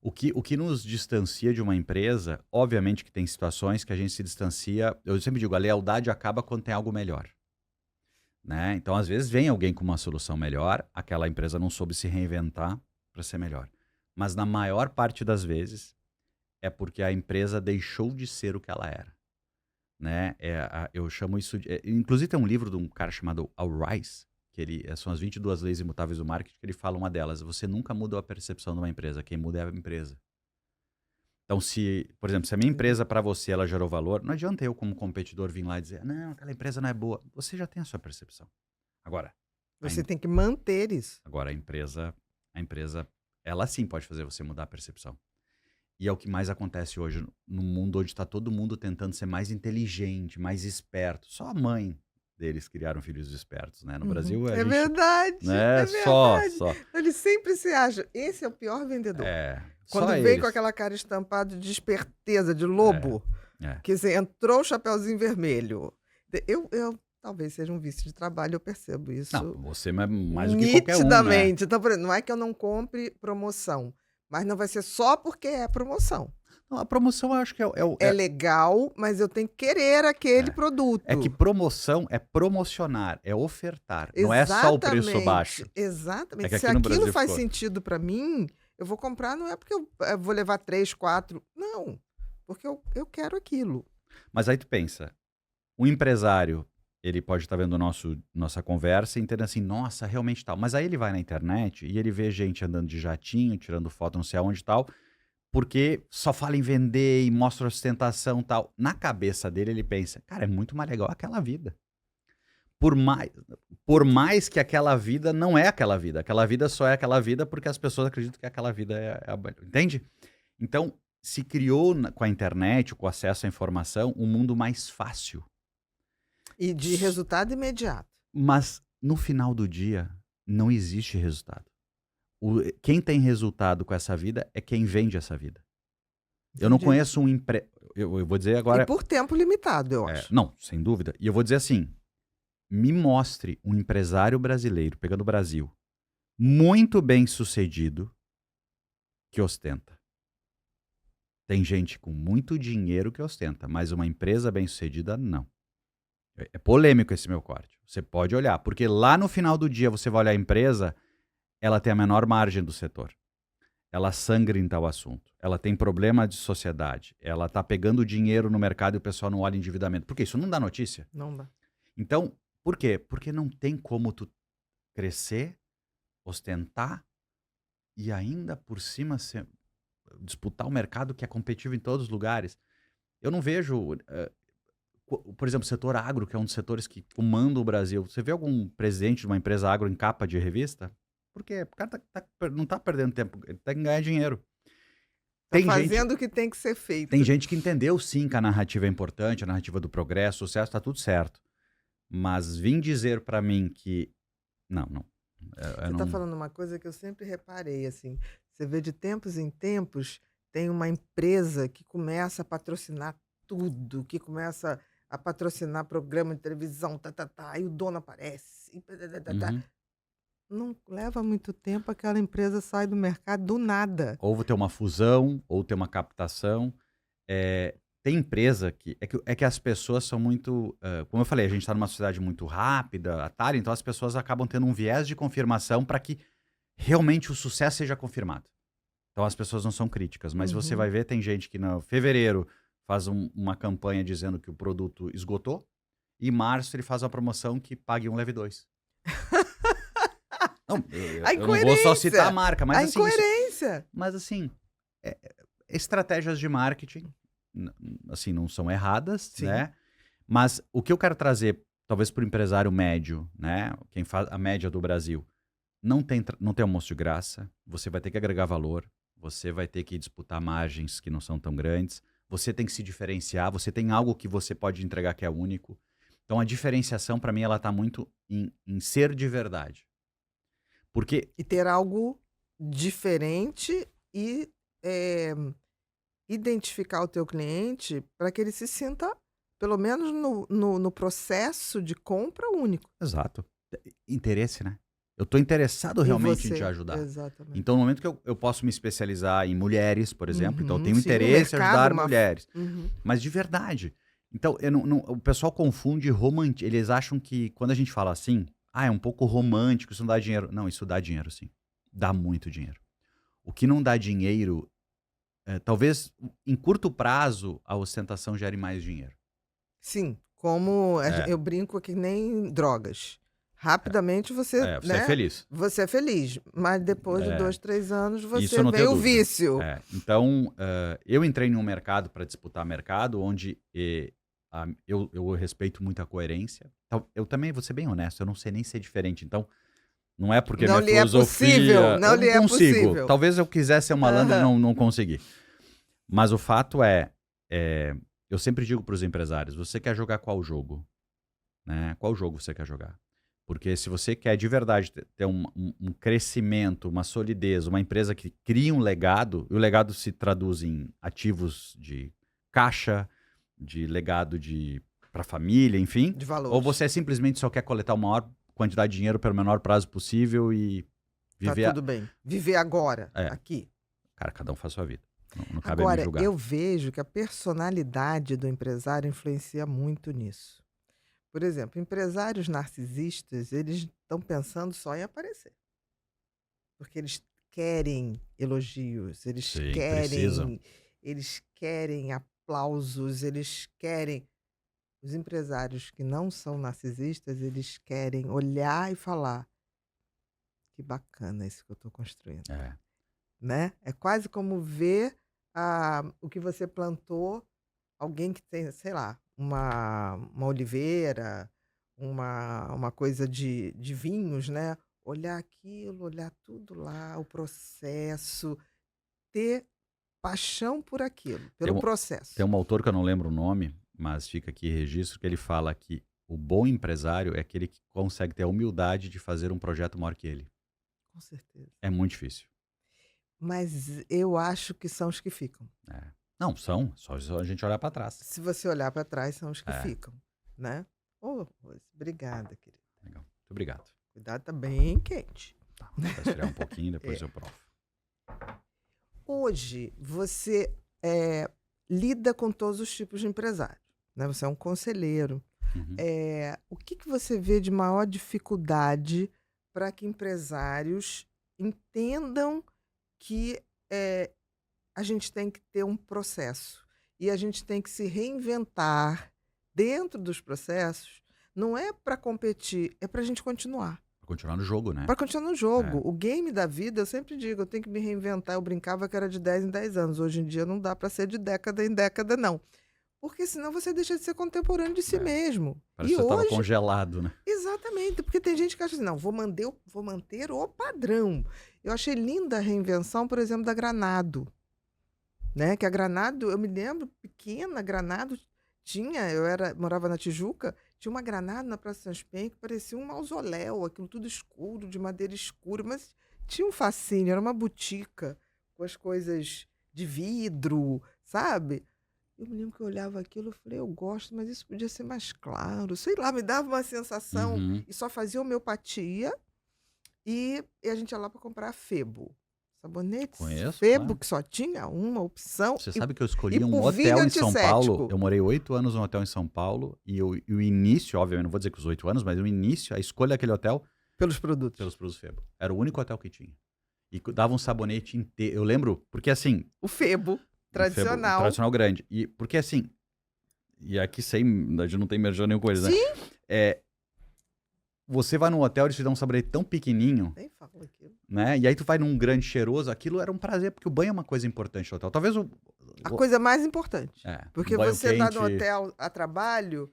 O que nos distancia de uma empresa, obviamente que tem situações que a gente se distancia. Eu sempre digo, a lealdade acaba quando tem algo melhor. Né? Então, às vezes, vem alguém com uma solução melhor, aquela empresa não soube se reinventar para ser melhor. Mas na maior parte das vezes, é porque a empresa deixou de ser o que ela era. Né? Eu chamo isso de. Inclusive, tem um livro de um cara chamado Al Ries, que são as 22 leis imutáveis do marketing, que ele fala uma delas. Você nunca muda a percepção de uma empresa, quem muda é a empresa. Então, por exemplo, se a minha empresa para você ela gerou valor, não adianta eu, como competidor, vir lá e dizer, não, aquela empresa não é boa. Você já tem a sua percepção. Agora, Você tem que manter isso. a empresa, ela sim pode fazer você mudar a percepção. E é o que mais acontece hoje no mundo, onde está todo mundo tentando ser mais inteligente, mais esperto. Só a mãe deles criaram filhos espertos, né? No Brasil, a É gente... verdade, Né? é Só. verdade. Eles sempre se acham. Esse é o pior vendedor. Só Quando vem eles. com aquela cara estampada de esperteza, de lobo, que você entrou o chapeuzinho vermelho. Eu talvez seja um vício de trabalho, eu percebo isso. Não, você é mais do que qualquer um, né? Nitidamente. Então, por exemplo, não é que eu não compre promoção, mas não vai ser só porque é promoção. Não, a promoção eu acho que É legal, mas eu tenho que querer aquele produto. É que promoção é promocionar, é ofertar. Não é só o preço baixo. Exatamente. É que Se aqui no aquilo Brasil faz ficou. sentido para mim, eu vou comprar, não é porque eu vou levar 3, 4. Não, porque eu quero aquilo. Mas aí tu pensa, o empresário, ele pode estar vendo nossa conversa e entendendo assim, nossa, realmente tal. Mas aí ele vai na internet e ele vê gente andando de jatinho, tirando foto não sei aonde e tal, porque só fala em vender e mostra ostentação e tal. Na cabeça dele, ele pensa, cara, é muito mais legal aquela vida. Por mais que aquela vida não é aquela vida só é aquela vida porque as pessoas acreditam que aquela vida entende? Então, se criou com a internet, com o acesso à informação, um mundo mais fácil. E de resultado imediato. Mas, no final do dia, não existe resultado. Quem tem resultado com essa vida é quem vende essa vida. Entendi. Eu não conheço eu vou dizer agora... E por tempo limitado, eu acho. Não, sem dúvida. E eu vou dizer assim, me mostre um empresário brasileiro, pegando o Brasil, muito bem sucedido, que ostenta. Tem gente com muito dinheiro que ostenta, mas uma empresa bem sucedida, não. É polêmico esse meu corte. Você pode olhar, porque lá no final do dia você vai olhar a empresa, ela tem a menor margem do setor. Ela sangra em tal assunto. Ela tem problema de sociedade. Ela está pegando dinheiro no mercado e o pessoal não olha endividamento. Porque isso não dá notícia. Não dá. Então, por quê? Porque não tem como tu crescer, ostentar e ainda por cima disputar o mercado que é competitivo em todos os lugares. Eu não vejo... por exemplo, o setor agro, que é um dos setores que comanda o Brasil. Você vê algum presidente de uma empresa agro em capa de revista? Por quê? O cara não está perdendo tempo, ele tem que ganhar dinheiro. Tá Tem fazendo o que tem que ser feito. Tem gente que entendeu sim que a narrativa é importante, a narrativa do progresso, sucesso, tá tudo certo. Mas vim dizer pra mim que não. Você tá falando uma coisa que eu sempre reparei, assim. Você vê de tempos em tempos, tem uma empresa que começa a patrocinar tudo, que começa a patrocinar programa de televisão, aí o dono aparece. Uhum. Não leva muito tempo, aquela empresa sai do mercado do nada. Ou ter uma fusão, ou ter uma captação. Tem empresa que é que as pessoas são muito. Como eu falei, a gente está numa sociedade muito rápida, atalho, então as pessoas acabam tendo um viés de confirmação para que realmente o sucesso seja confirmado. Então as pessoas não são críticas, mas você vai ver, tem gente que no fevereiro faz uma campanha dizendo que o produto esgotou, e em março ele faz uma promoção que pague um, leve dois. Não, eu não vou só citar a marca, mas A assim. incoerência. Mas assim, estratégias de marketing, assim, não são erradas, Sim. né? Mas o que eu quero trazer, talvez para o empresário médio, né? Quem faz a média do Brasil, não tem almoço de graça, você vai ter que agregar valor, você vai ter que disputar margens que não são tão grandes, você tem que se diferenciar, você tem algo que você pode entregar que é único. Então a diferenciação, para mim, ela está muito em ser de verdade. Porque E ter algo diferente e identificar o teu cliente para que ele se sinta, pelo menos no processo de compra, único. Exato. Interesse, né? Eu tô interessado realmente em te ajudar. Exatamente. Então, no momento que eu posso me especializar em mulheres, por exemplo, então eu tenho sim, interesse em no mercado, ajudar mulheres. Uhum. Mas de verdade. Então, o pessoal confunde romântico. Eles acham que quando a gente fala assim, é um pouco romântico, isso não dá dinheiro. Não, isso dá dinheiro, sim. Dá muito dinheiro. O que não dá dinheiro, talvez em curto prazo, a ostentação gere mais dinheiro. Sim, como eu brinco que nem drogas. Rapidamente você, Você é feliz. Você é feliz, mas depois de 2, 3 anos Isso você eu não vem tenho o dúvida. vício. Então, eu entrei num mercado para disputar mercado onde eu respeito muito a coerência. Então, eu também vou ser bem honesto, eu não sei nem ser diferente. Então, não é porque Não minha lhe é filosofia... possível, não eu lhe é consigo. possível. Talvez eu quisesse ser um malandro e não consegui. Mas o fato eu sempre digo para os empresários, você quer jogar qual jogo? Né? Qual jogo você quer jogar? Porque se você quer de verdade ter um crescimento, uma solidez, uma empresa que cria um legado, e o legado se traduz em ativos de caixa, de legado para a família, enfim. De valores. Ou você simplesmente só quer coletar uma maior quantidade de dinheiro pelo menor prazo possível e viver... Tá tudo bem. Viver agora, aqui. Cara, cada um faz a sua vida. Não cabe Agora, me julgar. eu vejo que a personalidade do empresário influencia muito nisso. Por exemplo, empresários narcisistas, eles estão pensando só em aparecer. Porque eles querem elogios, eles querem aplausos, eles querem... Os empresários que não são narcisistas, eles querem olhar e falar: que bacana isso que eu estou construindo. Né? É quase como ver o que você plantou, alguém que tem, sei lá, uma oliveira, uma coisa de vinhos, né? Olhar aquilo, olhar tudo lá, o processo, ter paixão por aquilo, pelo processo. Tem um autor que eu não lembro o nome, mas fica aqui registro, que ele fala que o bom empresário é aquele que consegue ter a humildade de fazer um projeto maior que ele. Com certeza. É muito difícil. Mas eu acho que são os que ficam. Não, são. Só a gente olhar para trás. Se você olhar para trás, são os que ficam, né? Rose, obrigada, querida. Legal. Muito obrigado. Cuidado, tá bem quente. Tá, vou esfriar um pouquinho, depois eu provo. Hoje, você lida com todos os tipos de empresário, né? Você é um conselheiro. Uhum. O que você vê de maior dificuldade para que empresários entendam que a gente tem que ter um processo e a gente tem que se reinventar dentro dos processos? Não é para competir, é para a gente continuar. Pra continuar no jogo, né? Para continuar no jogo. O game da vida, eu sempre digo, eu tenho que me reinventar. Eu brincava que era de 10 em 10 anos. Hoje em dia não dá para ser de década em década, não. Porque senão você deixa de ser contemporâneo de si mesmo. Parece que você estava congelado, né? Exatamente, porque tem gente que acha assim, não, vou manter o padrão. Eu achei linda a reinvenção, por exemplo, da Granado. né? Que a Granado, eu me lembro, pequena, Granado morava na Tijuca, tinha uma Granado na Praça São Penha que parecia um mausoléu, aquilo tudo escuro, de madeira escura, mas tinha um fascínio, era uma botica com as coisas de vidro, sabe? Eu me lembro que eu olhava aquilo e falei, eu gosto, mas isso podia ser mais claro. Sei lá, me dava uma sensação. Uhum. E só fazia homeopatia e a gente ia lá para comprar Febo. Sabonetes Conheço, Febo, claro. que só tinha uma opção. Você E, sabe que eu e escolhi um por vinho hotel em São Paulo. antisséptico. Eu morei 8 anos num hotel em São Paulo. E o início, obviamente, não vou dizer que os 8 anos, mas o início, a escolha daquele hotel, Pelos produtos. pelos produtos Febo. Era o único hotel que tinha. E dava um sabonete inteiro. Eu lembro, porque assim. O Febo, um Febo tradicional. tradicional grande. E porque assim. E aqui sem. A gente não tem merchan nenhum com eles, né? Sim. Você vai num hotel, eles te dão um sabonete tão pequenininho, Nem falo aquilo. né? E aí tu vai num grande cheiroso, aquilo era um prazer, porque o banho é uma coisa importante no hotel. Talvez A coisa mais importante. Porque um banho você tá no quente. hotel a trabalho,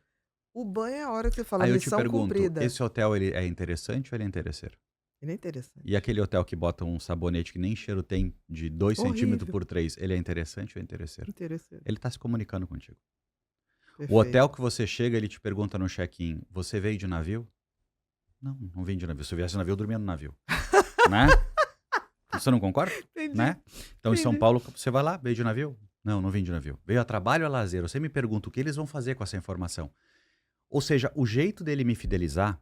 o banho é a hora que você fala, Aí eu te missão pergunto, cumprida. esse hotel ele é interessante ou ele é interesseiro? Ele é interessante. E aquele hotel que bota um sabonete que nem cheiro tem, de 2 Horrível. centímetros por 3, ele é interessante ou é interesseiro? Interessante. Ele tá se comunicando contigo. Perfeito. O hotel que você chega, ele te pergunta no check-in, você veio de navio? Não vim de navio. Se eu viesse de navio, eu dormia no navio. Né? Você não concorda? Entendi. Né? Então, em São Entendi. Paulo, você vai lá, veio de navio? Não vim de navio. Veio a trabalho ou a lazer? Você me pergunta o que eles vão fazer com essa informação. Ou seja, o jeito dele me fidelizar,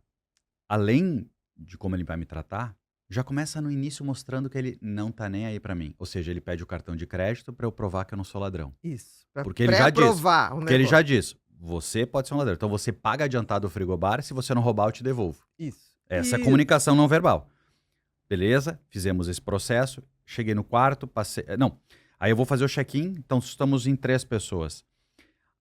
além de como ele vai me tratar, já começa no início mostrando que ele não tá nem aí pra mim. Ou seja, ele pede o cartão de crédito pra eu provar que eu não sou ladrão. Isso. Pra Porque ele já disse. pré-aprovar o Porque ele negócio. já disse, você pode ser um ladrão. Então você paga adiantado o frigobar, se você não roubar, eu te devolvo. Isso. Essa é a Isso. comunicação não verbal. Beleza, fizemos esse processo, cheguei no quarto, passei... Não, aí eu vou fazer o check-in, então estamos em 3 pessoas.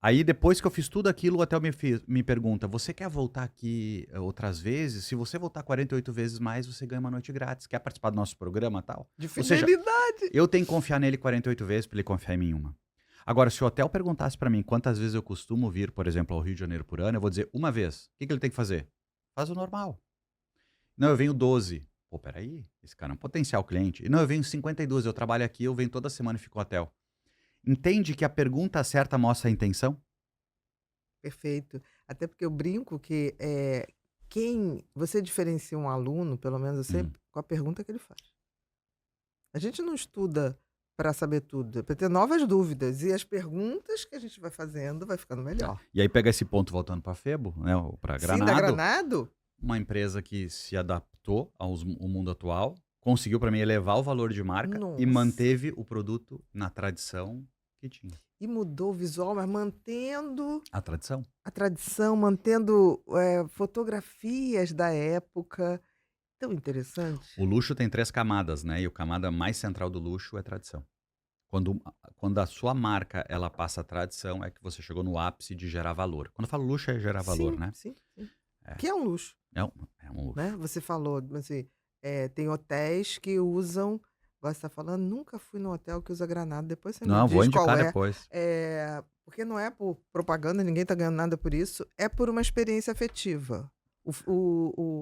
Aí depois que eu fiz tudo aquilo, o hotel me pergunta, você quer voltar aqui outras vezes? Se você voltar 48 vezes mais, você ganha uma noite grátis. Quer participar do nosso programa e tal? De Ou seja, fidelidade. eu tenho que confiar nele 48 vezes para ele confiar em mim uma. Agora, se o hotel perguntasse para mim quantas vezes eu costumo vir, por exemplo, ao Rio de Janeiro por ano, eu vou dizer uma vez. O que ele tem que fazer? Faz o normal. Não, eu venho 12. Pô, peraí, esse cara é um potencial cliente. Não, eu venho 52, eu trabalho aqui, eu venho toda semana e fico no hotel. Entende que a pergunta certa mostra a intenção? Perfeito. Até porque eu brinco que quem você diferencia um aluno, pelo menos eu sempre, com a pergunta que ele faz. A gente não estuda para saber tudo, é para ter novas dúvidas. E as perguntas que a gente vai fazendo vai ficando melhor. E aí pega esse ponto voltando para Febo, né, ou para Sim, da Granado, Granado? uma empresa que se adaptou ao mundo atual, conseguiu para mim elevar o valor de marca e Nossa. manteve o produto na tradição que tinha. E mudou o visual, mas mantendo A tradição. a tradição, mantendo fotografias da época. Tão interessante. O luxo tem 3 camadas, né? E a camada mais central do luxo é tradição. Quando a sua marca ela passa a tradição, é que você chegou no ápice de gerar valor. Quando eu falo luxo, é gerar valor, Sim, né? sim. É. Que é um luxo, É um luxo. né? Você falou, assim, tem hotéis que usam, agora você está falando, nunca fui num hotel que usa Granado, depois você me Não, vou diz qual indicar é. depois. Porque não é por propaganda, ninguém está ganhando nada por isso, é por uma experiência afetiva.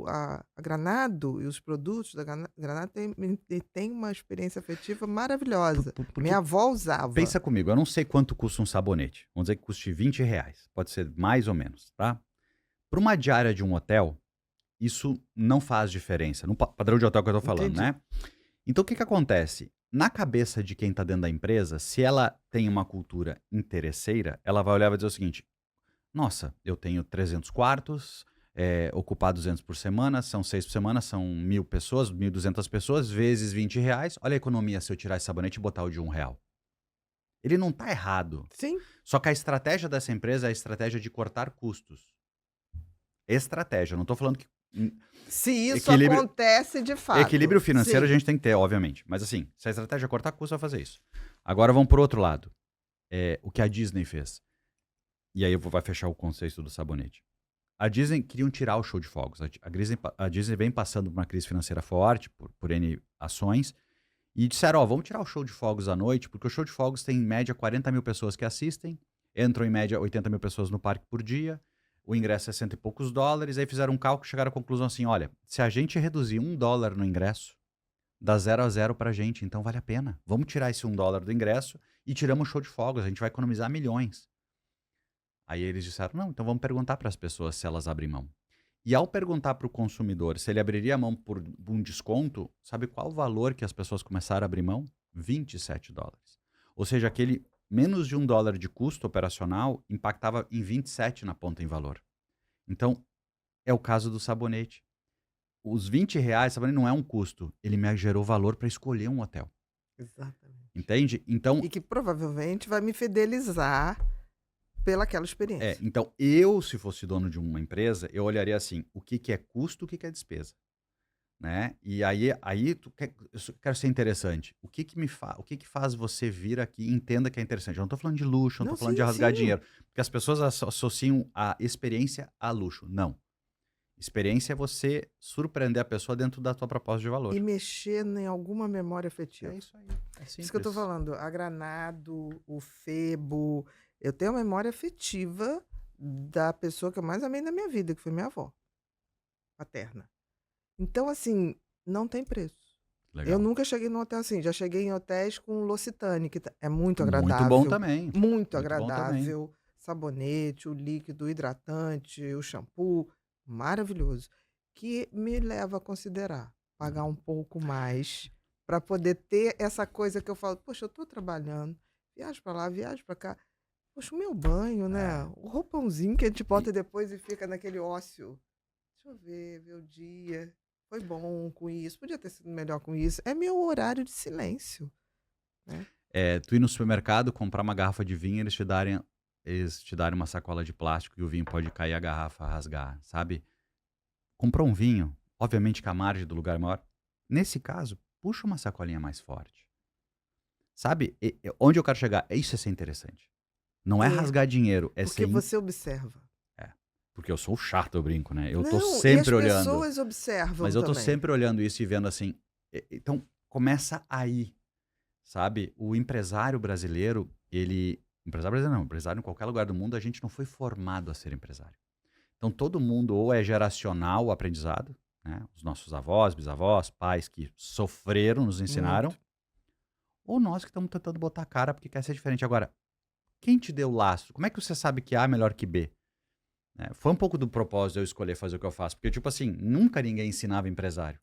A Granado e os produtos da Granado tem uma experiência afetiva maravilhosa. Porque Minha avó usava. pensa comigo, eu não sei quanto custa um sabonete. Vamos dizer que custe R$20. Pode ser mais ou menos, tá? Para uma diária de um hotel, isso não faz diferença. No padrão de hotel que eu tô falando, Entendi. né? Então o que acontece? Na cabeça de quem tá dentro da empresa, se ela tem uma cultura interesseira, ela vai olhar e vai dizer o seguinte: nossa, eu tenho 300 quartos, ocupar 200 por semana, são 6 por semana, são 1.000 pessoas, 1.200 pessoas, vezes R$20. Olha a economia se eu tirar esse sabonete e botar o de R$1. Ele não tá errado. Sim. Só que a estratégia dessa empresa é a estratégia de cortar custos. Estratégia, eu não tô falando que... Se isso Equilíbrio- acontece de fato. Equilíbrio financeiro Sim. a gente tem que ter, obviamente. Mas assim, se a estratégia é cortar custo, vai fazer isso. Agora vamos pro outro lado. O que a Disney fez. E aí vai fechar o conceito do sabonete. A Disney queriam tirar o show de fogos. A Disney vem passando por uma crise financeira forte, por N ações, e disseram, vamos tirar o show de fogos à noite, porque o show de fogos tem em média 40 mil pessoas que assistem, entram em média 80 mil pessoas no parque por dia, o ingresso é $100 e poucos, aí fizeram um cálculo e chegaram à conclusão assim, olha, se a gente reduzir $1 no ingresso, dá 0 a 0 pra gente, então vale a pena. Vamos tirar esse $1 do ingresso e tiramos o show de fogos, a gente vai economizar milhões. Aí eles disseram, não, então vamos perguntar para as pessoas se elas abrem mão. E ao perguntar para o consumidor se ele abriria mão por um desconto, sabe qual o valor que as pessoas começaram a abrir mão? $27. Ou seja, aquele menos de $1 de custo operacional impactava em 27 na ponta em valor. Então, é o caso do sabonete. Os R$ 20, sabonete não é um custo, ele me gerou valor para escolher um hotel. Exatamente. Entende? Então, E que provavelmente vai me fidelizar pelaquela experiência. então se fosse dono de uma empresa, eu olharia assim, o que é custo, o que é despesa. Né? E aí eu quero ser interessante. O que faz você vir aqui e entenda que é interessante? Eu não estou falando de luxo, eu não Não, estou falando sim, de rasgar sim. dinheiro. Porque as pessoas associam a experiência a luxo. Não. Experiência é você surpreender a pessoa dentro da tua proposta de valor. E mexer em alguma memória afetiva. É isso aí. É simples. Isso que eu tô falando. A Granado, o Febo. Eu tenho a memória afetiva da pessoa que eu mais amei na minha vida, que foi minha avó paterna. Então, assim, não tem preço. Legal. Eu nunca cheguei num hotel assim. Já cheguei em hotéis com L'Occitane, que é muito Muito agradável. bom também. Muito Muito bom também. agradável. Sabonete, o líquido, o hidratante, o shampoo. Maravilhoso. Que me leva a considerar pagar um pouco mais para poder ter essa coisa que eu falo, poxa, eu tô trabalhando, viajo para lá, viajo para cá. Poxa, o meu banho, né? O roupãozinho que a gente bota depois e fica naquele ócio. Deixa eu ver o dia. Foi bom com isso, podia ter sido melhor com isso. É meu horário de silêncio. Tu ir no supermercado, comprar uma garrafa de vinho, eles te darem uma sacola de plástico e o vinho pode cair, a garrafa rasgar, sabe? Comprou um vinho, obviamente que a margem do lugar é maior. Nesse caso, puxa uma sacolinha mais forte. Sabe? Onde eu quero chegar? Isso é ser interessante. Não é rasgar dinheiro, é Porque ser... você observa. Porque eu sou chato, eu brinco, né? Eu Não, tô sempre e as olhando. pessoas observam Mas eu tô também. sempre olhando isso e vendo assim. Então, começa aí, sabe? O empresário brasileiro, empresário em qualquer lugar do mundo, a gente não foi formado a ser empresário. Então, todo mundo ou é geracional o aprendizado, né? Os nossos avós, bisavós, pais que sofreram, nos ensinaram. Muito. Ou nós que estamos tentando botar a cara porque quer ser diferente. Agora, quem te deu o lastro? Como é que você sabe que A é melhor que B? Foi um pouco do propósito de eu escolher fazer o que eu faço. Porque, tipo assim, nunca ninguém ensinava empresário.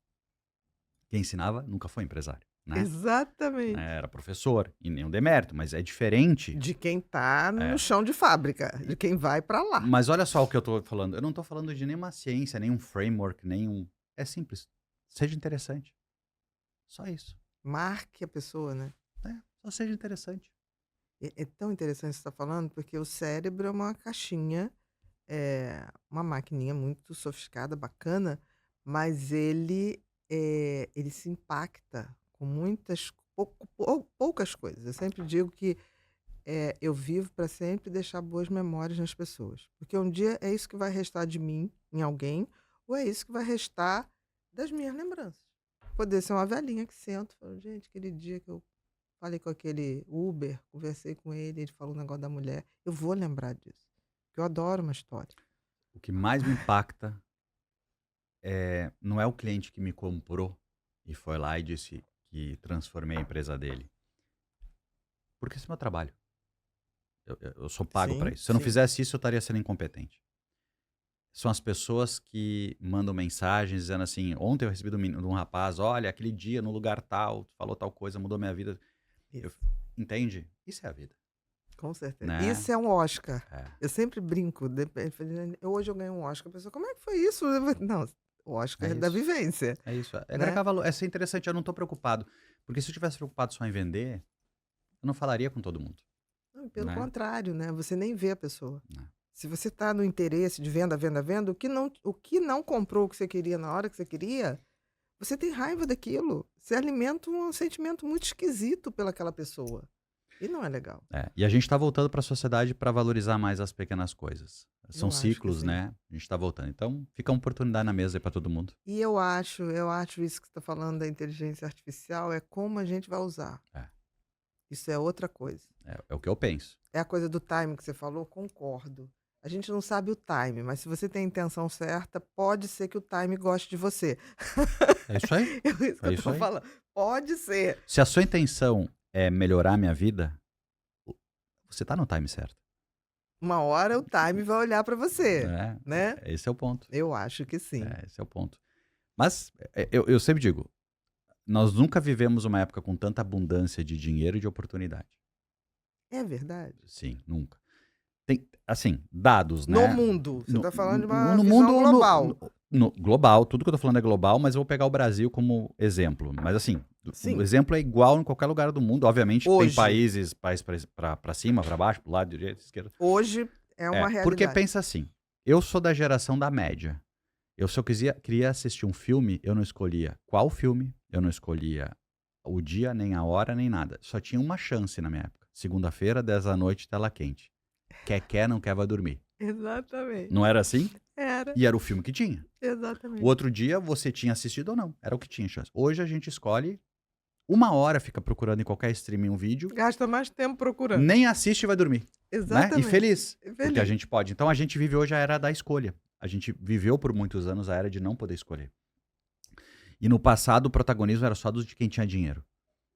Quem ensinava nunca foi empresário, né? Exatamente. Era professor, e nenhum demérito, mas é diferente. De quem tá no chão de fábrica, de quem vai para lá. Mas olha só o que eu tô falando. Eu não tô falando de nenhuma ciência, nenhum framework, É simples. Seja interessante. Só isso. Marque a pessoa, né? Só seja interessante. É tão interessante você estar falando, porque o cérebro é uma caixinha, uma maquininha muito sofisticada, bacana, mas ele se impacta com poucas coisas. Eu sempre digo que eu vivo para sempre deixar boas memórias nas pessoas. Porque um dia é isso que vai restar de mim em alguém, ou é isso que vai restar das minhas lembranças. Poder ser uma velhinha que senta e fala, gente, aquele dia que eu falei com aquele Uber, conversei com ele falou um negócio da mulher. Eu vou lembrar disso. Porque eu adoro uma história. O que mais me impacta não é o cliente que me comprou e foi lá e disse que transformei a empresa dele. Porque esse é meu trabalho. Eu sou pago para isso. Se eu não fizesse isso, eu estaria sendo incompetente. São as pessoas que mandam mensagens dizendo assim, ontem eu recebi de um rapaz, olha, aquele dia no lugar tal, falou tal coisa, mudou minha vida. Entende? Isso é a vida. Com certeza. Né? Isso é um Oscar. Eu sempre brinco. Hoje eu ganhei um Oscar. A pessoa, como é que foi isso? Não, o Oscar é da vivência. É isso. Né? Agregar valor. É ser interessante, eu não estou preocupado. Porque se eu tivesse preocupado só em vender, eu não falaria com todo mundo. Não, pelo contrário, né? Você nem vê a pessoa. Não. Se você está no interesse de venda, o que não comprou o que você queria na hora que você queria, você tem raiva daquilo. Você alimenta um sentimento muito esquisito pelaquela pessoa. E não é legal. E a gente está voltando para a sociedade para valorizar mais as pequenas coisas. São ciclos, sim. né? A gente está voltando. Então, fica uma oportunidade na mesa aí para todo mundo. E eu acho isso que você está falando da inteligência artificial, é como a gente vai usar. Isso é outra coisa. É o que eu penso. É a coisa do time que você falou, concordo. A gente não sabe o time, mas se você tem a intenção certa, pode ser que o time goste de você. É isso aí. Isso que eu tô falando. Pode ser. Se a sua intenção é melhorar a minha vida, você tá no time certo. Uma hora o time vai olhar pra você, né? Esse é o ponto. Eu acho que sim. Esse é o ponto. Mas eu sempre digo, nós nunca vivemos uma época com tanta abundância de dinheiro e de oportunidade. É verdade. Sim, nunca. Tem, assim, dados, No né? mundo. Você tá falando de uma no visão mundo global. global, tudo que eu tô falando é global, mas eu vou pegar o Brasil como exemplo. Mas assim, Sim. o exemplo é igual em qualquer lugar do mundo. Obviamente, Hoje. tem países pra cima, pra baixo, pro lado, direita, esquerda. Hoje é uma realidade. Porque pensa assim, eu sou da geração da média. Se eu queria assistir um filme, eu não escolhia qual filme, eu não escolhia o dia, nem a hora, nem nada. Só tinha uma chance na minha época. Segunda-feira, 10 da noite, tela quente. Quer, não quer, vai dormir. Exatamente. Não era assim? Era. E era o filme que tinha. Exatamente. O outro dia, você tinha assistido ou não. Era o que tinha chance. Hoje a gente escolhe, uma hora fica procurando em qualquer streaming um vídeo, Gasta mais tempo procurando. nem assiste e vai dormir. Né? Exatamente. E feliz. Feliz. Porque a gente pode. Então a gente vive hoje a era da escolha. A gente viveu por muitos anos a era de não poder escolher. E no passado o protagonismo era só dos de quem tinha dinheiro.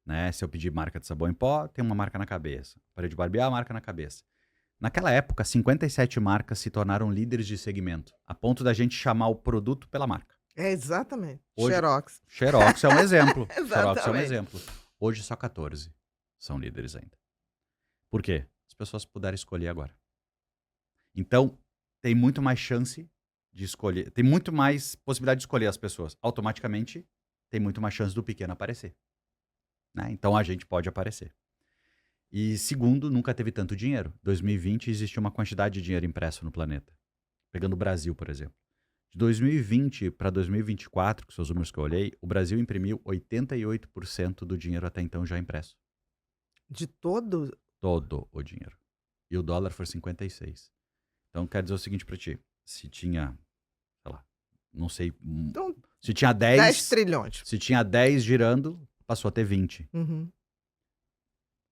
Né? Se eu pedir marca de sabão em pó, tem uma marca na cabeça. Parei de barbear, marca na cabeça. Naquela época, 57 marcas se tornaram líderes de segmento, a ponto da gente chamar o produto pela marca. Exatamente. Hoje- Xerox. Xerox é um exemplo. Xerox é um Exatamente. exemplo. Hoje só 14 são líderes ainda. Por quê? As pessoas puderam escolher agora. Então, tem muito mais chance de escolher, tem muito mais possibilidade de escolher as pessoas. Automaticamente, tem muito mais chance do pequeno aparecer. Né? Então, a gente pode aparecer. E segundo, nunca teve tanto dinheiro. 2020 existe uma quantidade de dinheiro impresso no planeta. Pegando o Brasil, por exemplo. De 2020 para 2024, que são os números que eu olhei, o Brasil imprimiu 88% do dinheiro até então já impresso. De todo. Todo o dinheiro. E o dólar foi 56. Então, quer dizer o seguinte para ti. Se tinha, sei lá, não sei, Então, se tinha 10 trilhões. se tinha 10 girando, passou a ter 20. Uhum.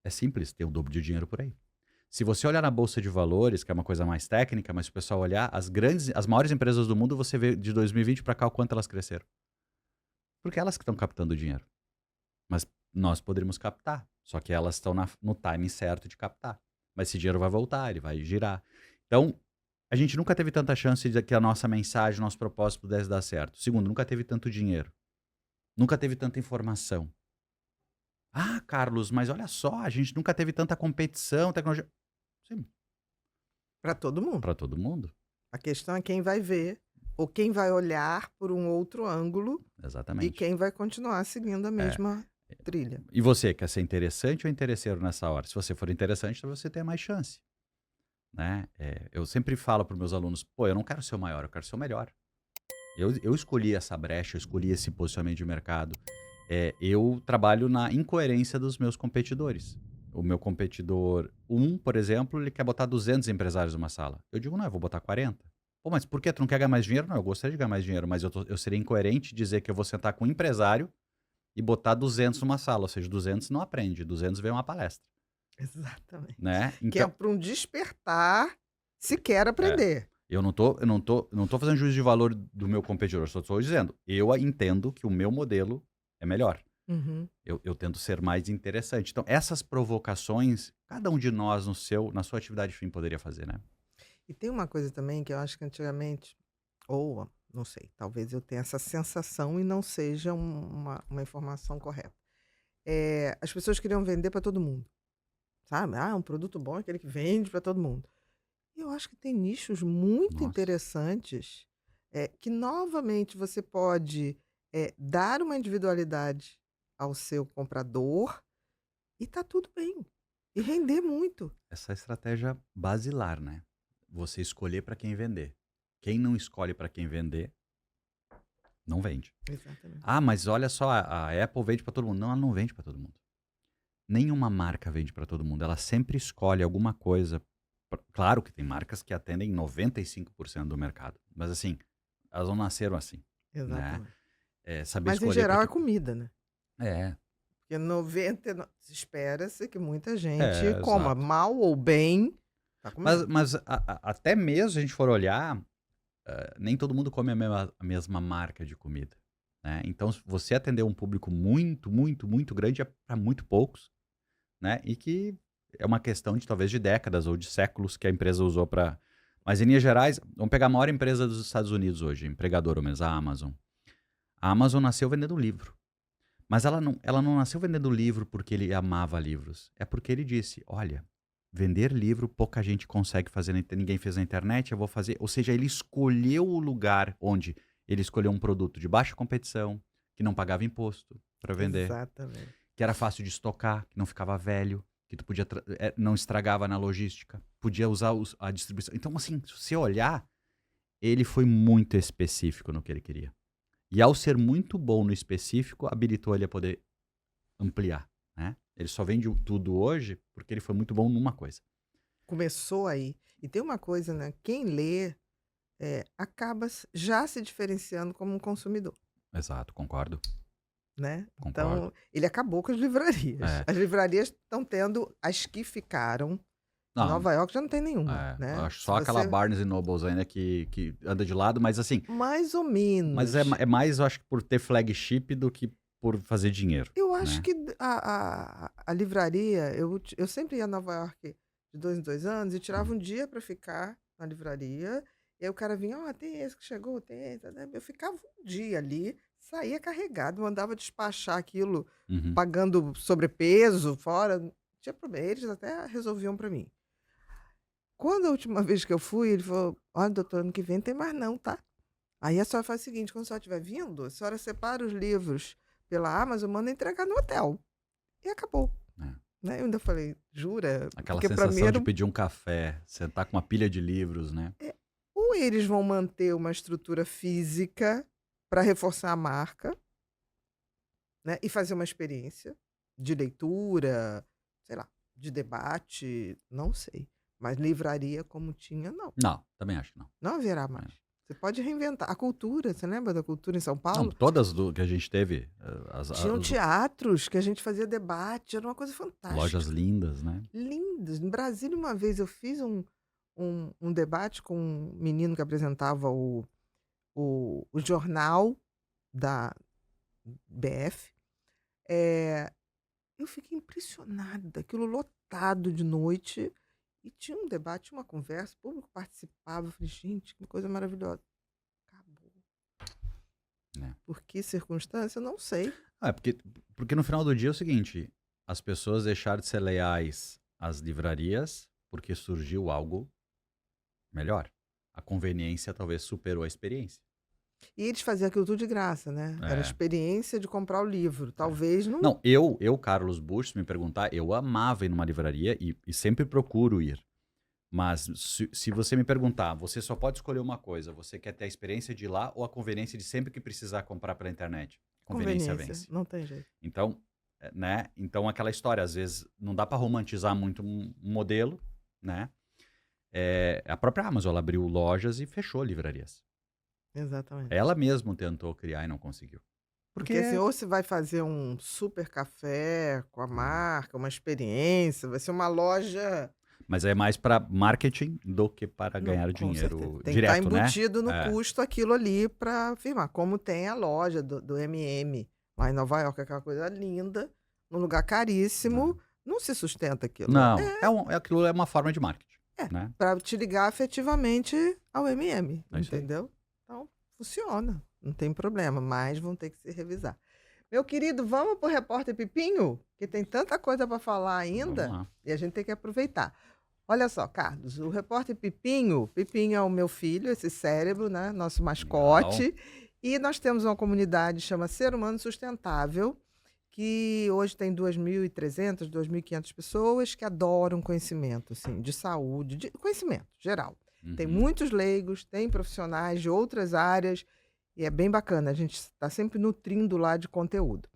É simples, tem o dobro de dinheiro por aí. Se você olhar na Bolsa de Valores, que é uma coisa mais técnica, mas se o pessoal olhar, as maiores empresas do mundo, você vê de 2020 para cá o quanto elas cresceram. Porque elas que estão captando o dinheiro. Mas nós poderíamos captar, só que elas estão no timing certo de captar. Mas esse dinheiro vai voltar, ele vai girar. Então, a gente nunca teve tanta chance de que a nossa mensagem, nosso propósito pudesse dar certo. Segundo, nunca teve tanto dinheiro. Nunca teve tanta informação. Ah, Carlos, mas olha só, a gente nunca teve tanta competição, tecnologia. Sim, Para todo mundo. para todo mundo. A questão é quem vai ver ou quem vai olhar por um outro ângulo e Exatamente. quem vai continuar seguindo a mesma trilha. E você, quer ser interessante ou interesseiro nessa hora? Se você for interessante, então você tem mais chance. Né? Eu sempre falo para os meus alunos, pô, eu não quero ser o maior, eu quero ser o melhor. Eu escolhi essa brecha, eu escolhi esse posicionamento de mercado. Eu trabalho na incoerência dos meus competidores. O meu competidor 1, por exemplo, ele quer botar 200 empresários numa sala. Eu digo, não, eu vou botar 40. Pô, mas por que? Tu não quer ganhar mais dinheiro? Não, eu gostaria de ganhar mais dinheiro, mas eu seria incoerente dizer que eu vou sentar com um empresário e botar 200 numa sala. Ou seja, 200 não aprende, 200 vê uma palestra. Exatamente. Né? Que é para um despertar se quer aprender. Eu não tô fazendo juízo de valor do meu competidor, só estou dizendo, eu entendo que o meu modelo é melhor. Uhum. Eu tento ser mais interessante. Então, essas provocações, cada um de nós na sua atividade fim poderia fazer, né? E tem uma coisa também que eu acho que antigamente, ou não sei, talvez eu tenha essa sensação e não seja uma informação correta. As pessoas queriam vender para todo mundo. Sabe? Um produto bom é aquele que vende para todo mundo. E eu acho que tem nichos muito Nossa. interessantes que novamente você pode dar uma individualidade ao seu comprador e tá tudo bem. E render muito. Essa estratégia basilar, né? Você escolher para quem vender. Quem não escolhe para quem vender, não vende. Exatamente. Ah, mas olha só, a Apple vende para todo mundo. Não, ela não vende para todo mundo. Nenhuma marca vende para todo mundo. Ela sempre escolhe alguma coisa. Claro que tem marcas que atendem 95% do mercado. Mas assim, elas não nasceram assim. Exatamente. Saber Mas em escolher geral pra é comida, né? Porque 99 espera-se que muita gente coma exato. mal ou bem. Tá comendo. Mas até mesmo se a gente for olhar, nem todo mundo come a mesma marca de comida. né? Então, você atender um público muito, muito, muito grande é para muito poucos, né? E que é uma questão de talvez de décadas ou de séculos que a empresa usou para... Mas, em linhas gerais, vamos pegar a maior empresa dos Estados Unidos hoje, empregador, ou mesmo, a Amazon. A Amazon nasceu vendendo livro. Mas ela não nasceu vendendo livro porque ele amava livros. É porque ele disse, olha, vender livro pouca gente consegue fazer, ninguém fez na internet, eu vou fazer. Ou seja, ele escolheu o lugar onde ele escolheu um produto de baixa competição, que não pagava imposto para vender, Exatamente. que era fácil de estocar, que não ficava velho, que tu podia não estragava na logística, podia usar a distribuição. Então, assim, se você olhar, ele foi muito específico no que ele queria. E ao ser muito bom no específico, habilitou ele a poder ampliar, né? Ele só vende tudo hoje porque ele foi muito bom numa coisa. Começou aí. E tem uma coisa, né? Quem lê acaba já se diferenciando como um consumidor, Exato, concordo. né? Concordo. Então, ele acabou com as livrarias. É. As livrarias estão tendo as que ficaram. Em Não, Nova York já não tem nenhuma, né? acho Se só aquela você- Barnes Nobles ainda que anda de lado, mas assim, Mais ou menos. mas é mais, eu acho que por ter flagship do que por fazer dinheiro. Eu acho né? que a livraria, eu sempre ia a Nova York de 2 em 2 anos e tirava um dia para ficar na livraria. E aí o cara vinha, ó, tem esse que chegou, tem esse. Né? Eu ficava um dia ali, saía carregado, mandava despachar aquilo, Uhum. pagando sobrepeso, fora. Não tinha problema, eles até resolviam para mim. Quando a última vez que eu fui, ele falou, olha, doutor, ano que vem não tem mais não, tá? Aí a senhora faz o seguinte, quando a senhora estiver vindo, a senhora separa os livros pela Amazon, manda entregar no hotel. E acabou. É. Né? Eu ainda falei, jura? Aquela Porque pra sensação mim era de pedir um café, sentar com uma pilha de livros, né? ou eles vão manter uma estrutura física para reforçar a marca, né? E fazer uma experiência de leitura, sei lá, de debate, não sei. Mas livraria como tinha, não. Não, também acho que não. Não haverá mais. Você pode reinventar. A cultura, você lembra da cultura em São Não, Paulo? todas que a gente teve, Tinham teatros que a gente fazia debate, era uma coisa fantástica. lojas lindas, né? Lindas. Em Brasília, uma vez, eu fiz um debate com um menino que apresentava o jornal da BF. Eu fiquei impressionada, aquilo lotado de noite, e tinha um debate, uma conversa, o público participava. Eu falei, gente, que coisa maravilhosa. Acabou. É. Por que circunstância? Eu não sei. Porque no final do dia é o seguinte, as pessoas deixaram de ser leais às livrarias porque surgiu algo melhor. A conveniência talvez superou a experiência. E eles faziam aquilo tudo de graça, né? Era a É. experiência de comprar o livro. Talvez não. Não, eu, Carlos Bush, se me perguntar, eu amava ir numa livraria e sempre procuro ir. Mas se você me perguntar, você só pode escolher uma coisa. Você quer ter a experiência de ir lá ou a conveniência de sempre que precisar comprar pela internet? Conveniência vence. Não tem jeito. Então, né? Então, aquela história, às vezes, não dá para romantizar muito um modelo, né? A própria Amazon, ela abriu lojas e fechou livrarias. Exatamente. Ela mesma tentou criar e não conseguiu. Porque assim, ou você vai fazer um super café com a marca, uma experiência, vai ser uma loja. Mas é mais para marketing do que para Não, ganhar com dinheiro certeza. Tem direto, que estar embutido né? no custo aquilo ali para firmar. Como tem a loja do MM lá em Nova York, aquela coisa linda, num lugar caríssimo, não se sustenta aquilo. Não, aquilo é uma forma de marketing. É. Né? Para te ligar afetivamente ao MM, É isso aí. entendeu? Então, funciona, não tem problema, mas vão ter que se revisar. Meu querido, vamos pro Repórter Pipinho? Que tem tanta coisa para falar ainda Vamos lá. e a gente tem que aproveitar. Olha só, Carlos, o Repórter Pipinho é o meu filho, esse cérebro, né? Nosso mascote. E nós temos uma comunidade que chama Ser Humano Sustentável, que hoje tem 2.300, 2.500 pessoas que adoram conhecimento, assim, de saúde, de conhecimento geral. Tem Uhum. muitos leigos, tem profissionais de outras áreas, e é bem bacana, a gente está sempre nutrindo lá de conteúdo.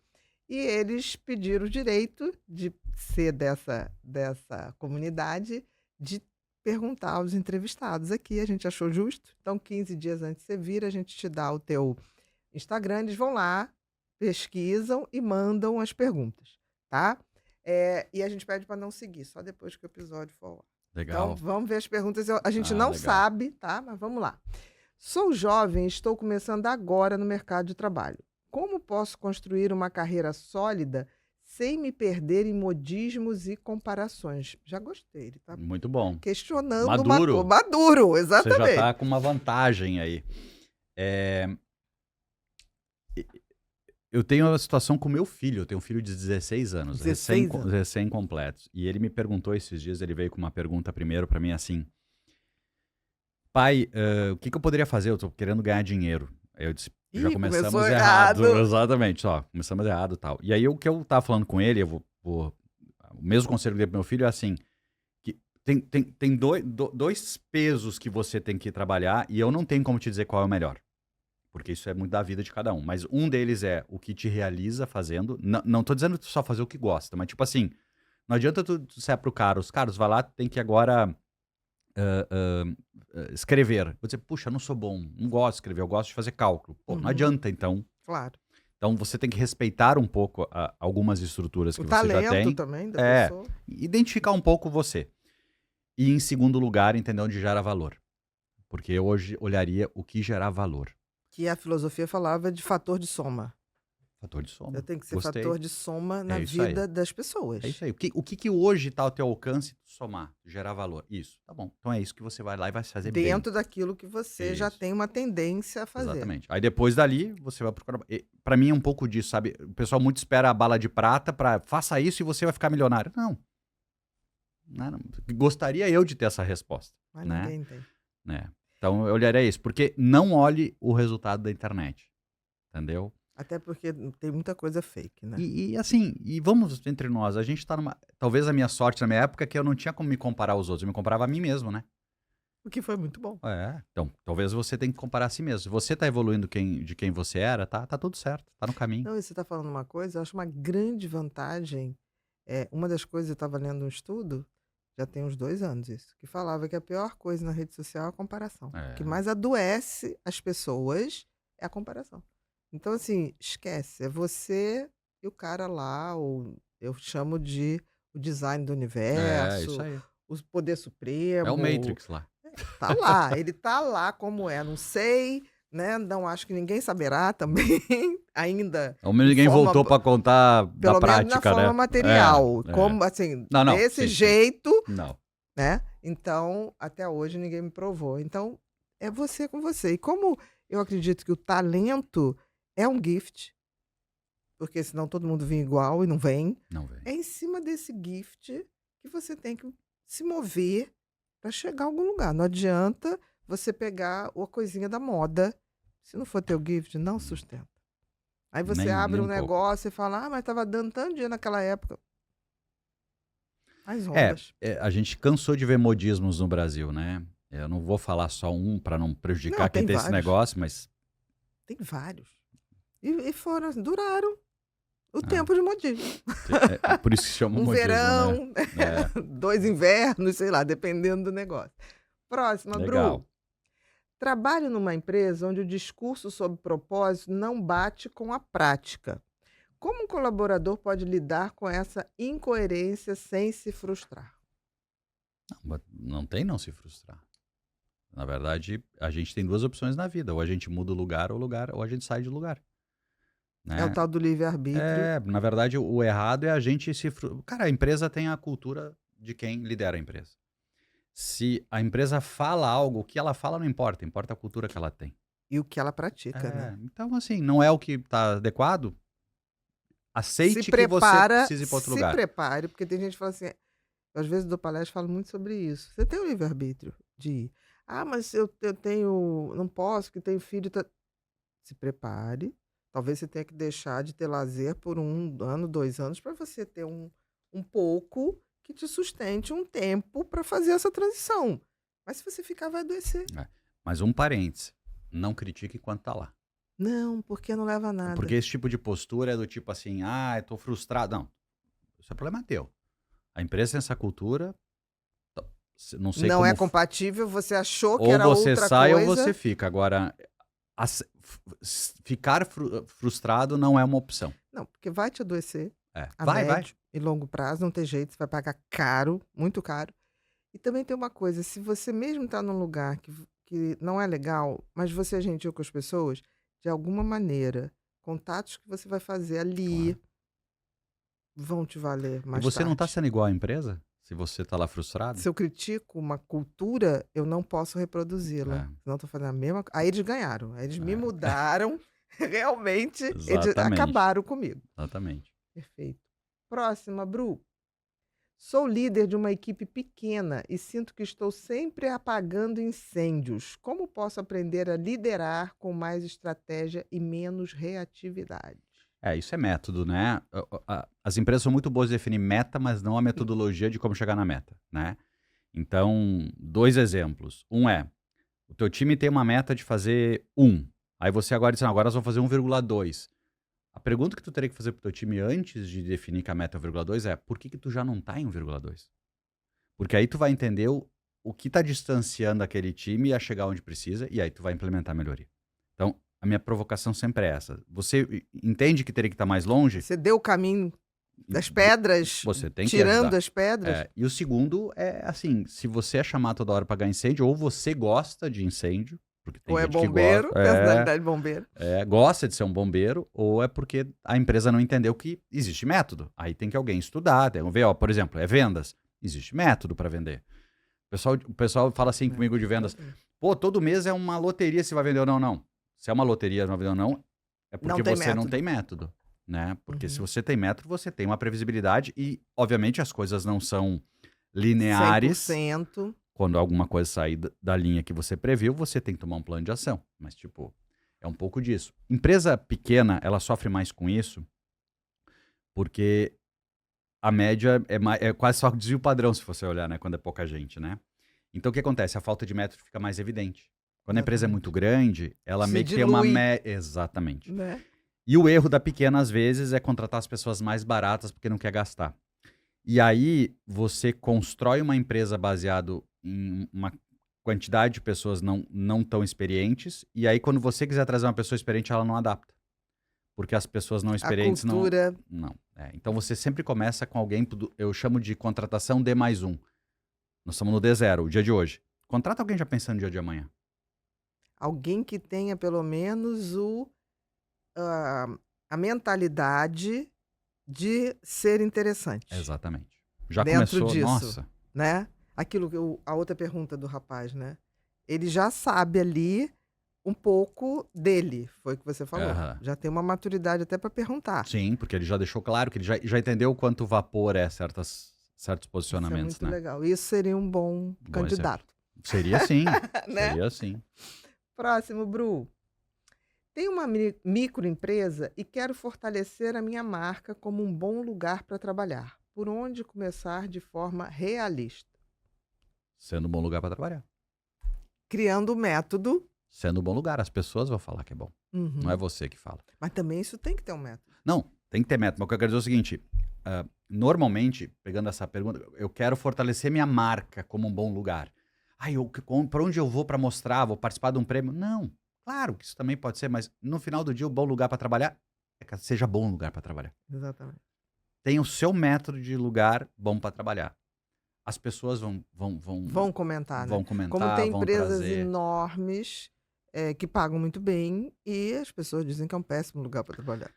E eles pediram o direito de ser dessa comunidade, de perguntar aos entrevistados aqui, a gente achou justo. Então, 15 dias antes de você vir, a gente te dá o teu Instagram, eles vão lá, pesquisam e mandam as perguntas, tá? E a gente pede para não seguir, só depois que o episódio for ao ar. Legal. Então, vamos ver as perguntas. A gente não legal. sabe, tá? Mas vamos lá. Sou jovem e estou começando agora no mercado de trabalho. como posso construir uma carreira sólida sem me perder em modismos e comparações? Já gostei, ele tá Muito bom. questionando Maduro. Maduro, Você já exatamente. está com uma vantagem aí. Eu tenho uma situação com meu filho. Eu tenho um filho de 16 anos, 16 anos. recém-completos. E ele me perguntou esses dias, ele veio com uma pergunta primeiro para mim assim: pai, o que eu poderia fazer? Eu tô querendo ganhar dinheiro. Aí eu disse, já Ih, começamos começou errado. errado. Exatamente, só, começamos errado e tal. E aí o que eu tava falando com ele, o mesmo conselho que eu dei pro meu filho é assim, que tem dois pesos que você tem que trabalhar e eu não tenho como te dizer qual é o melhor. Porque isso é muito da vida de cada um. Mas um deles é o que te realiza fazendo. Não tô dizendo só fazer o que gosta, mas tipo assim, não adianta tu disser pro Carlos, vai lá, tem que agora escrever. Vou dizer, puxa, eu não sou bom, não gosto de escrever, eu gosto de fazer cálculo. Pô, não adianta então. Claro. Então você tem que respeitar um pouco algumas estruturas que O você já talento tem. também da pessoa. Identificar um pouco você. E em segundo lugar, entender onde gera valor. Porque eu hoje olharia o que gerar valor. Que a filosofia falava de fator de soma. Fator de soma. Eu tenho que ser Gostei. fator de soma na isso aí. vida das pessoas. É isso aí. O que hoje está ao teu alcance somar, gerar valor? Isso. Tá bom. Então é isso que você vai lá e vai fazer bem. Dentro daquilo que você já Isso. tem uma tendência a fazer. Exatamente. Aí depois dali, você vai procurar. Pra mim é um pouco disso, sabe? O pessoal muito espera a bala de prata pra faça isso e você vai ficar milionário. Não. Gostaria eu de ter essa resposta. Mas né? ninguém tem. Né? Então eu olharia isso. Porque não olhe o resultado da internet. Entendeu? Até porque tem muita coisa fake, né? E assim, e vamos entre nós, a gente tá numa. Talvez a minha sorte na minha época é que eu não tinha como me comparar aos outros, eu me comparava a mim mesmo, né? O que foi muito bom. Então, talvez você tenha que comparar a si mesmo. Se você tá evoluindo de quem você era, tá tudo certo, tá no caminho. Não, e você está falando uma coisa, eu acho uma grande vantagem. Uma das coisas, eu estava lendo um estudo, já tem uns 2 anos isso, que falava que a pior coisa na rede social é a comparação. O que mais adoece as pessoas é a comparação. Então, assim, esquece. É você e o cara lá, ou eu chamo de o design do universo, Isso aí. o poder supremo. É o Matrix lá. Tá lá, ele tá lá como é, não sei, né? Não acho que ninguém saberá também, ainda. Ao menos ninguém voltou pra contar da Pelo menos prática, na forma né? material. Como, assim, Não, desse sim. jeito, Não. né? Então, até hoje ninguém me provou. Então, é você com você. E como eu acredito que o talento é um gift, porque senão todo mundo vem igual e não vem. Não vem. É em cima desse gift que você tem que se mover para chegar a algum lugar. Não adianta você pegar a coisinha da moda. Se não for teu gift, não sustenta. Aí você abre um negócio e fala, mas estava dando tanto dinheiro naquela época. As ondas. A gente cansou de ver modismos no Brasil, né? Eu não vou falar só um para não prejudicar quem tem esse negócio, mas... Tem vários. E foram, duraram o tempo de modismo. Por isso que se chama modismo, verão, né? 2 invernos, sei lá, dependendo do negócio. Próxima, Legal. Bru. Trabalho numa empresa onde o discurso sobre propósito não bate com a prática. Como um colaborador pode lidar com essa incoerência sem se frustrar? Não tem não se frustrar. Na verdade, a gente tem 2 opções na vida. Ou a gente muda o lugar, ou a gente sai de lugar. Né? É o tal do livre-arbítrio. Na verdade, o errado é a gente se frustrar. Cara, a empresa tem a cultura de quem lidera a empresa. Se a empresa fala algo, o que ela fala não importa, importa a cultura que ela tem. E o que ela pratica, né? Então, assim, não é o que está adequado, aceite que você precisa ir para outro lugar. Se prepare, porque tem gente que fala assim, às vezes do palestra falo muito sobre isso. Você tem o livre-arbítrio de ir. Mas eu tenho, não posso, que tenho filho. Se prepare. Talvez você tenha que deixar de ter lazer por 1 ano, 2 anos, para você ter um pouco que te sustente um tempo para fazer essa transição. Mas se você ficar, vai adoecer. Mas um parêntese, não critique enquanto tá lá. Não, porque não leva a nada. Porque esse tipo de postura é do tipo assim, eu tô frustrado. Não, isso é problema teu. A empresa tem essa cultura, não sei não como... é compatível, você achou que era outra coisa. Ou você sai ou você fica. Agora, ficar frustrado não é uma opção. Não, porque vai te adoecer. Vai. E longo prazo, não tem jeito, você vai pagar caro, muito caro. E também tem uma coisa, se você mesmo está num lugar que não é legal, mas você é gentil com as pessoas, de alguma maneira, contatos que você vai fazer ali Claro. vão te valer E mais você não tá tarde. sendo igual à empresa? Se você tá lá frustrado? Se eu critico uma cultura, eu não posso reproduzi-la. É, Senão eu tô fazendo a mesma. Aí eles ganharam. Aí eles me é, mudaram. Realmente, eles exatamente, acabaram comigo. exatamente. Perfeito. Próxima, Bru. Sou líder de uma equipe pequena e sinto que estou sempre apagando incêndios. Como posso aprender a liderar com mais estratégia e menos reatividade? Isso é método, né? As empresas são muito boas em definir meta, mas não a metodologia de como chegar na meta, né? Então, 2 exemplos. Um é, o teu time tem uma meta de fazer 1. Aí você agora diz, "Não, agora nós vamos fazer 1,2." A pergunta que tu teria que fazer pro teu time antes de definir que a meta é 1,2 é, por que que tu já não tá em 1,2? Porque aí tu vai entender o que tá distanciando aquele time a chegar onde precisa, e aí tu vai implementar a melhoria. Então, a minha provocação sempre é essa. Você entende que teria que estar mais longe? Você deu o caminho das pedras, Você tem que tirando ajudar. as pedras? E o segundo é assim, se você é chamado toda hora para apagar incêndio, ou você gosta de incêndio, porque tem Ou é gente que bombeiro, gosta, personalidade bombeiro. gosta de ser um bombeiro, ou é porque a empresa não entendeu que existe método. Aí tem que alguém estudar, tem que ver, ó, por exemplo, é vendas. Existe método para vender. O pessoal fala assim comigo de vendas, pô, todo mês é uma loteria se vai vender ou não. Não. Se é uma loteria se vai vender ou não, é porque Não tem você não método. tem método, né? Porque se Uhum. você tem método, você tem uma previsibilidade e, obviamente, as coisas não são lineares. 100%. Quando alguma coisa sair da linha que você previu, você tem que tomar um plano de ação. Mas, tipo, é um pouco disso. Empresa pequena, ela sofre mais com isso, porque a média é quase só desvio padrão, se você olhar, né? Quando é pouca gente, né? Então, o que acontece? A falta de método fica mais evidente. Quando a empresa é muito grande, ela Se meio que tem uma... dilui. Exatamente. Né? E o erro da pequena, às vezes, é contratar as pessoas mais baratas porque não quer gastar. E aí, você constrói uma empresa baseado em uma quantidade de pessoas não tão experientes, e aí, quando você quiser trazer uma pessoa experiente, ela não adapta. Porque as pessoas não A experientes cultura. não. Então, você sempre começa com alguém, eu chamo de contratação D+1. Nós estamos no D0, o dia de hoje. Contrata alguém já pensando no dia de amanhã. Alguém que tenha pelo menos a mentalidade de ser interessante. Exatamente. Já Dentro começou, disso, nossa. né? Aquilo que a outra pergunta do rapaz, né? Ele já sabe ali um pouco dele, foi o que você falou. Aham. Já tem uma maturidade até para perguntar. Sim, porque ele já deixou claro que ele já entendeu o quanto vapor é certos Isso é posicionamentos, muito né? legal. Isso seria um bom candidato, Seria sim, né? seria sim. Próximo, Bru. Tenho uma microempresa e quero fortalecer a minha marca como um bom lugar para trabalhar. Por onde começar de forma realista? Sendo um bom lugar para trabalhar. Criando o método. Sendo um bom lugar, as pessoas vão falar que é bom. Uhum. Não é você que fala. Mas também isso tem que ter um método. Não, tem que ter método. Mas o que eu quero dizer é o seguinte, normalmente, pegando essa pergunta, eu quero fortalecer minha marca como um bom lugar. Para onde eu vou para mostrar? Vou participar de um prêmio? Não. Claro que isso também pode ser, mas no final do dia, o bom lugar para trabalhar é que seja bom lugar para trabalhar. Exatamente. Tem o seu método de lugar bom para trabalhar. As pessoas vão comentar, vão né? comentar, Como tem vão empresas trazer. enormes que pagam muito bem e as pessoas dizem que é um péssimo lugar para trabalhar.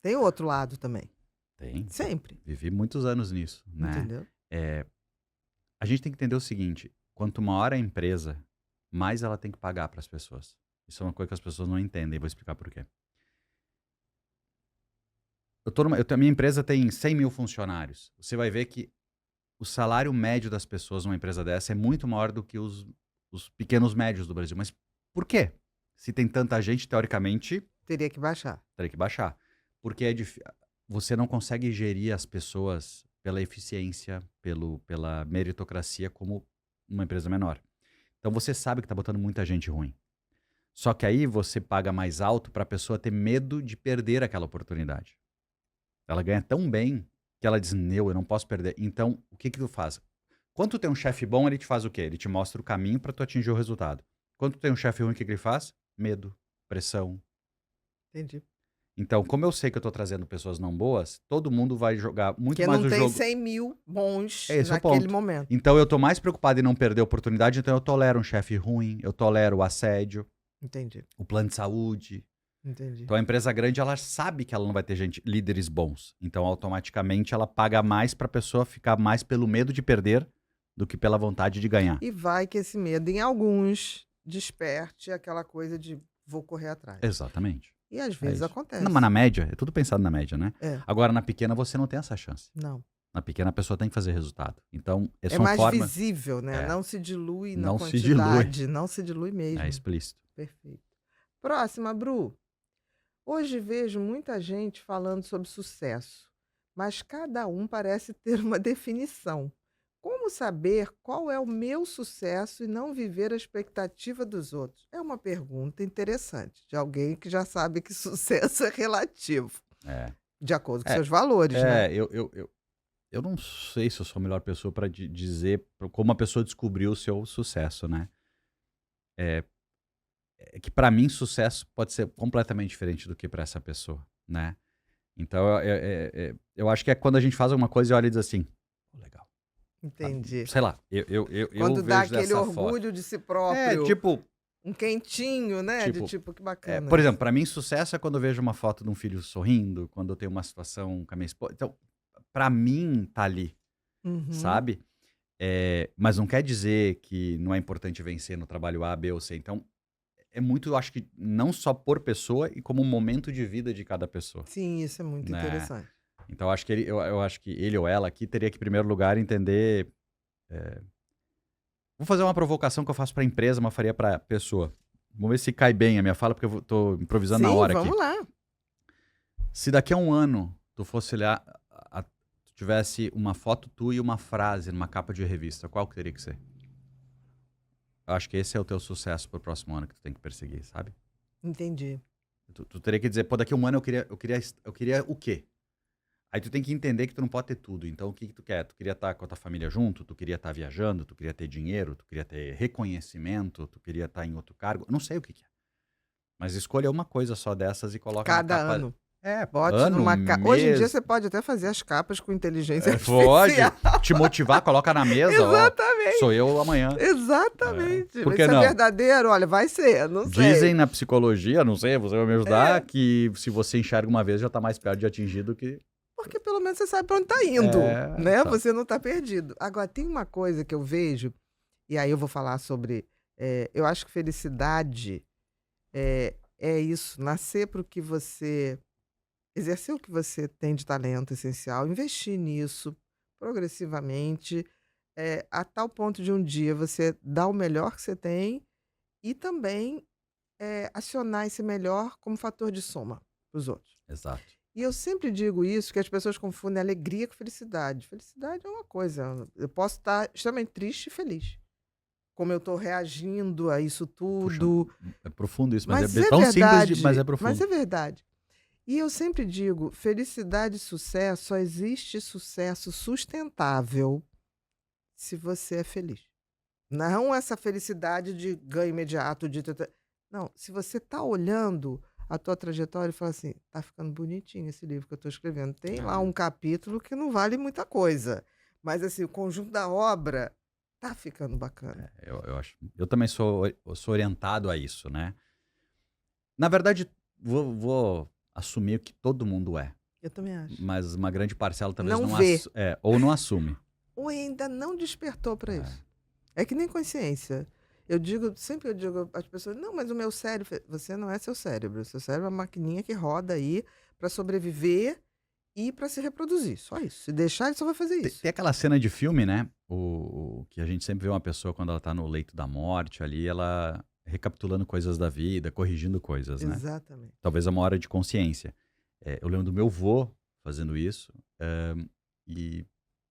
Tem o outro lado também. Tem. Sempre. Vivi muitos anos nisso, né? Entendeu? A gente tem que entender o seguinte, quanto maior a empresa, mais ela tem que pagar para as pessoas. Isso é uma coisa que as pessoas não entendem, vou explicar por quê. A minha empresa tem 100 mil funcionários. Você vai ver que o salário médio das pessoas numa empresa dessa é muito maior do que os pequenos médios do Brasil. Mas por quê? Se tem tanta gente, teoricamente, Teria que baixar. teria que baixar. Porque você não consegue gerir as pessoas pela eficiência, pela meritocracia como uma empresa menor. Então você sabe que está botando muita gente ruim. Só que aí você paga mais alto para a pessoa ter medo de perder aquela oportunidade. Ela ganha tão bem que ela diz, eu não posso perder. Então, o que tu faz? Quando tu tem um chefe bom, ele te faz o quê? Ele te mostra o caminho para tu atingir o resultado. Quando tu tem um chefe ruim, o que ele faz? Medo, pressão. Entendi. Então, como eu sei que eu tô trazendo pessoas não boas, todo mundo vai jogar muito Porque mais não o tem jogo. 100 mil bons Esse é o naquele ponto. momento. Então, eu tô mais preocupado em não perder a oportunidade, então eu tolero um chefe ruim, eu tolero o assédio, Entendi. o plano de saúde. Entendi. Então a empresa grande, ela sabe que ela não vai ter líderes bons. Então automaticamente ela paga mais para a pessoa ficar mais pelo medo de perder do que pela vontade de ganhar. E vai que esse medo, em alguns, desperte aquela coisa de vou correr atrás. Exatamente. E às vezes isso. acontece. Não, mas na média, é tudo pensado na média, né? É. Agora, na pequena, você não tem essa chance. Não. Na pequena, a pessoa tem que fazer resultado. Então, É mais visível, né? É. Não se dilui Não na se quantidade. Não se dilui mesmo. É explícito. Perfeito. Próxima, Bru. Hoje vejo muita gente falando sobre sucesso, mas cada um parece ter uma definição. Como saber qual é o meu sucesso e não viver a expectativa dos outros? É uma pergunta interessante, de alguém que já sabe que sucesso é relativo, É. de acordo com seus valores, né? Eu não sei se eu sou a melhor pessoa para dizer como a pessoa descobriu o seu sucesso, né? É que para mim sucesso pode ser completamente diferente do que para essa pessoa, né? Então eu acho que é quando a gente faz alguma coisa e olha e diz assim, legal. Entendi. Sei lá, Quando dá vejo aquele dessa orgulho forma. de si próprio, Tipo, um quentinho, né? tipo, De tipo, que bacana. por exemplo, para mim sucesso é quando eu vejo uma foto de um filho sorrindo, quando eu tenho uma situação com a minha esposa. Então, para mim tá ali, Uhum. sabe? Mas não quer dizer que não é importante vencer no trabalho A, B ou C. Então, é muito, eu acho que não só por pessoa e como um momento de vida de cada pessoa. Sim, isso é muito Né? interessante. Então, eu acho que ele ou ela aqui teria que, em primeiro lugar, entender. Vou fazer uma provocação que eu faço para a empresa, mas faria para a pessoa. Vamos ver se cai bem a minha fala, porque eu tô improvisando Sim, na hora vamos aqui. lá. Se daqui a um ano tu fosse olhar, tu tivesse uma foto tua e uma frase numa capa de revista, qual que teria que ser? Eu acho que esse é o teu sucesso pro próximo ano que tu tem que perseguir, sabe? Entendi. Tu teria que dizer, pô, daqui a um ano eu queria o quê? Aí tu tem que entender que tu não pode ter tudo. Então, o que tu quer? Tu queria estar com a tua família junto? Tu queria estar viajando? Tu queria ter dinheiro? Tu queria ter reconhecimento? Tu queria estar em outro cargo? Eu não sei o que é. Mas escolha uma coisa só dessas e coloca Cada na capa. ano. Bote numa mês. Hoje em dia você pode até fazer as capas com inteligência Pode. artificial. Te motivar, coloca na mesa. Exatamente. Ó, sou eu amanhã. Exatamente. Por Mas que se não? é verdadeiro, olha, vai ser, não sei. Dizem na psicologia, não sei, você vai me ajudar, que se você enxerga uma vez já tá mais perto de atingir do que... Porque pelo menos você sabe pra onde tá indo, né? Tá. Você não tá perdido. Agora, tem uma coisa que eu vejo, e aí eu vou falar sobre... eu acho que felicidade é isso, nascer pro que você... Exercer o que você tem de talento essencial, investir nisso progressivamente, a tal ponto de um dia você dar o melhor que você tem e também acionar esse melhor como fator de soma para os outros. Exato. E eu sempre digo isso, que as pessoas confundem alegria com felicidade. Felicidade é uma coisa, eu posso estar extremamente triste e feliz. Como eu estou reagindo a isso tudo. Puxa, é profundo isso, mas Mas é tão verdade, simples, mas é profundo. Mas é verdade. E eu sempre digo, felicidade e sucesso, só existe sucesso sustentável se você é feliz. Não essa felicidade de ganho imediato, não, se você está olhando a tua trajetória e fala assim, tá ficando bonitinho esse livro que eu estou escrevendo. Tem lá um capítulo que não vale muita coisa, mas assim, o conjunto da obra tá ficando bacana. Eu acho. Eu também sou orientado a isso, né? Na verdade, vou assumir que todo mundo é. Eu também acho. Mas uma grande parcela talvez Não não vê. ou não assume. Ou ainda não despertou para isso. É que nem consciência. Sempre eu digo às pessoas, não, mas o meu cérebro, você não é seu cérebro. Seu cérebro é uma maquininha que roda aí para sobreviver e para se reproduzir. Só isso. Se deixar, ele só vai fazer isso. Tem aquela cena de filme, né? Que a gente sempre vê uma pessoa quando ela tá no leito da morte ali, ela recapitulando coisas da vida, corrigindo coisas, né? Exatamente. Talvez é uma hora de consciência. Eu lembro do meu avô fazendo isso e,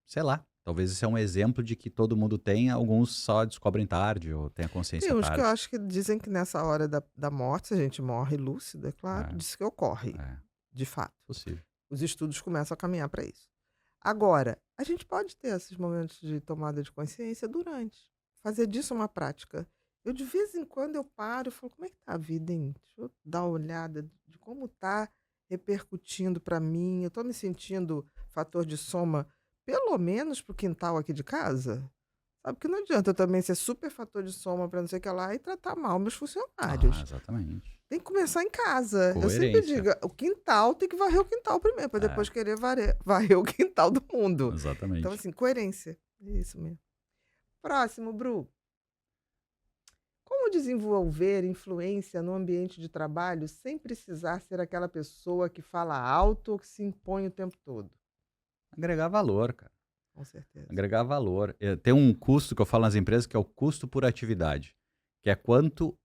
sei lá, talvez esse é um exemplo de que todo mundo tem, alguns só descobrem tarde ou têm a consciência Tem uns tarde. que eu acho que dizem que nessa hora da morte, se a gente morre lúcido, é claro, diz que ocorre, de fato. Possível. Os estudos começam a caminhar para isso. Agora, a gente pode ter esses momentos de tomada de consciência durante. Fazer disso uma prática. Eu, de vez em quando, eu paro e falo, como é que tá a vida, hein? Deixa eu dar uma olhada de como tá repercutindo para mim. Eu tô me sentindo fator de soma, pelo menos pro quintal aqui de casa. Sabe que não adianta eu também ser super fator de soma para não sei o que lá e tratar mal meus funcionários. Exatamente. Tem que começar em casa. Eu sempre Coerência. digo, o quintal tem que varrer o quintal primeiro, para depois querer varrer o quintal do mundo. Exatamente. Então, assim, coerência. É isso mesmo. Próximo, Bru. Como desenvolver influência no ambiente de trabalho sem precisar ser aquela pessoa que fala alto ou que se impõe o tempo todo? Agregar valor, cara. Com certeza. Agregar valor. Tem um custo que eu falo nas empresas que é o custo por atividade, que é quanto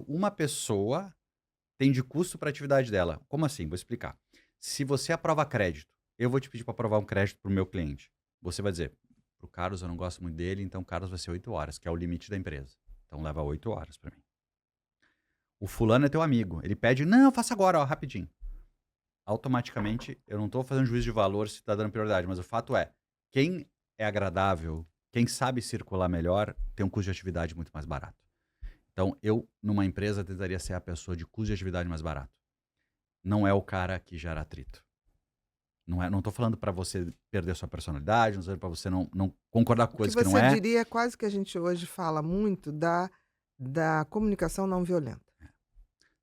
uma pessoa tem de custo para a atividade dela. Como assim? Vou explicar. Se você aprova crédito, eu vou te pedir para aprovar um crédito para o meu cliente. Você vai dizer, para o Carlos eu não gosto muito dele, então o Carlos vai ser 8 horas, que é o limite da empresa. Então leva 8 horas para mim. O fulano é teu amigo. Ele pede, não, faça agora, ó, rapidinho. Automaticamente, eu não estou fazendo juízo de valor se está dando prioridade, mas o fato é, quem é agradável, quem sabe circular melhor, tem um custo de atividade muito mais barato. Então, eu, numa empresa, tentaria ser a pessoa de custo de atividade mais barato. Não é o cara que gera atrito. Não estou falando para você perder sua personalidade, não estou falando para você não concordar com O que coisas que não você é. diria, quase que a gente hoje fala muito da comunicação não violenta.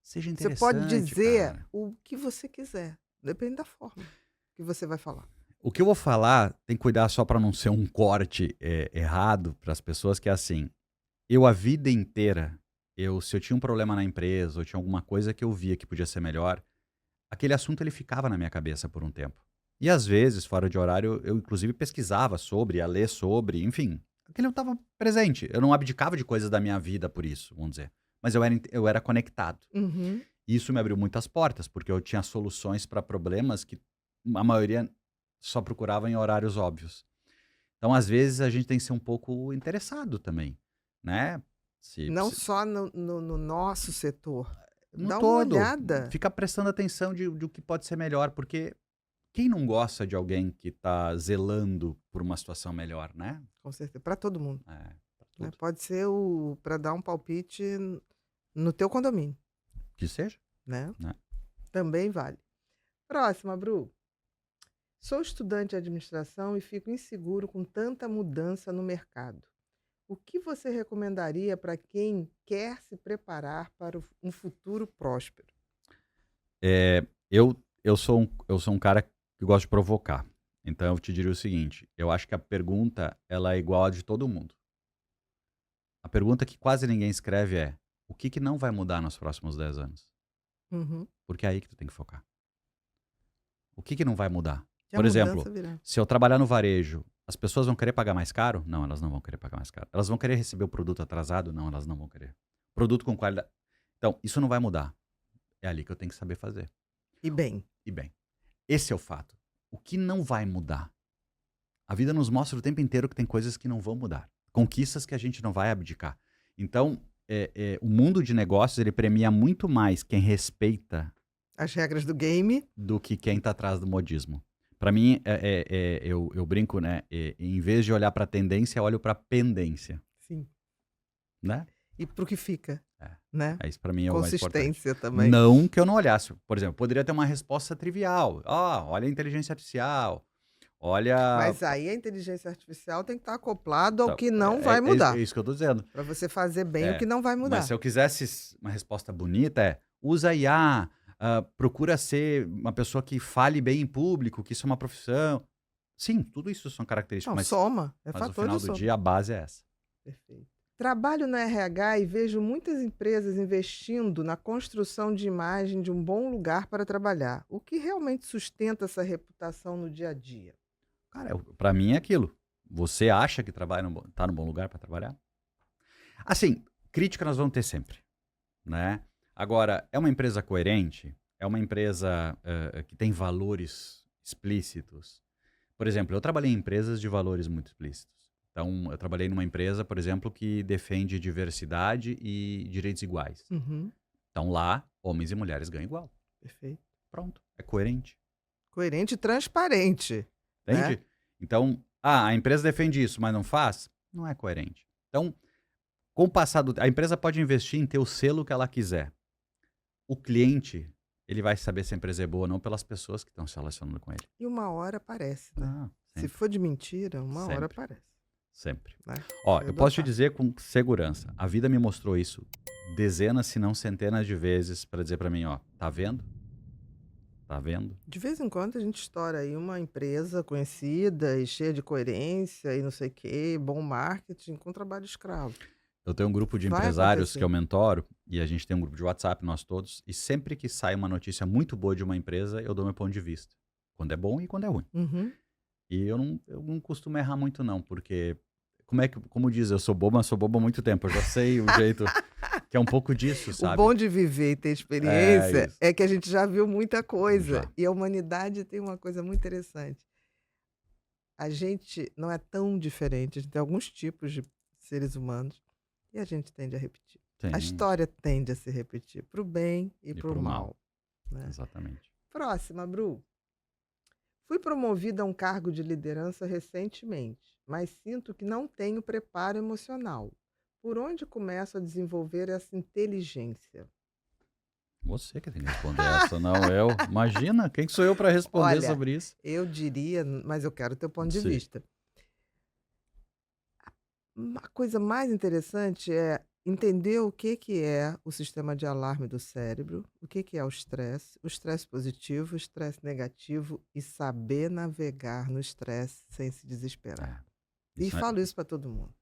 Seja Você interessante, pode dizer cara. o que você quiser, depende da forma que você vai falar. O que eu vou falar, tem que cuidar só para não ser um corte errado para as pessoas, que é assim, eu a vida inteira, se eu tinha um problema na empresa, ou tinha alguma coisa que eu via que podia ser melhor, aquele assunto ele ficava na minha cabeça por um tempo. E às vezes, fora de horário, eu inclusive pesquisava sobre, ia ler sobre, enfim. Aquele eu estava presente. Eu não abdicava de coisas da minha vida por isso, vamos dizer. Mas eu era conectado. Uhum. E isso me abriu muitas portas, porque eu tinha soluções para problemas que a maioria só procurava em horários óbvios. Então, às vezes, a gente tem que ser um pouco interessado também, né? Não só no nosso setor. No Dá uma todo, olhada. fica prestando atenção de o que pode ser melhor, porque quem não gosta de alguém que está zelando por uma situação melhor, né? Com certeza, para todo mundo. Pra Né? tudo. Pode ser para dar um palpite no teu condomínio, Que seja. né? Né? Também vale. Próxima, Bru. Sou estudante de administração e fico inseguro com tanta mudança no mercado. O que você recomendaria para quem quer se preparar para um futuro próspero? Eu sou um cara que gosta de provocar. Então, eu te diria o seguinte, eu acho que a pergunta ela é igual a de todo mundo. A pergunta que quase ninguém escreve é, o que não vai mudar nos próximos 10 anos? Uhum. Porque é aí que tu tem que focar. O que não vai mudar? Que a Por exemplo, mudança virá. se eu trabalhar no varejo, as pessoas vão querer pagar mais caro? Não, elas não vão querer pagar mais caro. Elas vão querer receber o produto atrasado? Não, elas não vão querer. Produto com qualidade. Então, isso não vai mudar. É ali que eu tenho que saber fazer. E bem. E bem, esse é o fato. O que não vai mudar? A vida nos mostra o tempo inteiro que tem coisas que não vão mudar. Conquistas que a gente não vai abdicar. Então, o mundo de negócios, ele premia muito mais quem respeita As regras do game. do que quem está atrás do modismo. Para mim, eu brinco, né? Em vez de olhar para a tendência, eu olho para a pendência, Sim. né? E pro que fica. É. Né? Isso para mim é o mais importante. Consistência também. Não que eu não olhasse. Por exemplo, poderia ter uma resposta trivial. Olha a inteligência artificial. Olha. Mas aí a inteligência artificial tem que estar acoplado ao Então, que não vai mudar. É isso que eu tô dizendo. Para você fazer bem o que não vai mudar. Mas se eu quisesse uma resposta bonita, usa IA, procura ser uma pessoa que fale bem em público, que isso é uma profissão. Sim, tudo isso são características, Não, mas soma. É no fator final de do soma. dia a base é essa. Perfeito. Trabalho no RH e vejo muitas empresas investindo na construção de imagem de um bom lugar para trabalhar. O que realmente sustenta essa reputação no dia a dia? Cara, pra mim é aquilo. Você acha que tá no bom lugar para trabalhar? Assim, crítica nós vamos ter sempre, né? Agora, é uma empresa coerente? É uma empresa que tem valores explícitos? Por exemplo, eu trabalhei em empresas de valores muito explícitos. Então, eu trabalhei numa empresa, por exemplo, que defende diversidade e direitos iguais. Uhum. Então, lá, homens e mulheres ganham igual. Perfeito. Pronto. É coerente. Coerente e transparente. Entende? Então, a empresa defende isso, mas não faz? Não é coerente. Então, com o passar do... A empresa pode investir em ter o selo que ela quiser. O cliente, ele vai saber se a empresa é boa ou não pelas pessoas que estão se relacionando com ele. E uma hora aparece, né? Ah, Se sempre. for de mentira, uma hora Sempre. aparece. Sempre. né? Ó, Você eu posso te adotar. dizer com segurança, a vida me mostrou isso dezenas, se não centenas de vezes pra dizer pra mim, ó, tá vendo? Tá vendo? De vez em quando a gente estoura aí uma empresa conhecida e cheia de coerência e não sei o quê, bom marketing com trabalho escravo. Eu tenho um grupo de Vai empresários que acontecer. eu mentoro e a gente tem um grupo de WhatsApp, nós todos, e sempre que sai uma notícia muito boa de uma empresa, eu dou meu ponto de vista. Quando é bom e quando é ruim. Uhum. E eu não costumo errar muito não, porque como diz, eu sou bobo, mas sou bobo há muito tempo. Eu já sei o jeito que é um pouco disso, O sabe? bom de viver e ter É experiência isso. é que a gente já viu muita coisa. Já. E a humanidade tem uma coisa muito interessante. A gente não é tão diferente, a gente tem alguns tipos de seres humanos e a gente tende a repetir. A Tem. história tende a se repetir, pro bem e E pro pro mal. mal, né? Exatamente. Próxima, Bru. Fui promovida a um cargo de liderança recentemente, mas sinto que não tenho preparo emocional. Por onde começo a desenvolver essa inteligência? Você que tem que responder essa, não eu. Imagina, quem que sou eu pra responder Olha, sobre isso? eu diria, mas eu quero o teu ponto de Sim. vista. Uma coisa mais interessante é entender o que é o sistema de alarme do cérebro, o que é o estresse positivo, o estresse negativo e saber navegar no estresse sem se desesperar. É, E isso é, falo isso para todo mundo.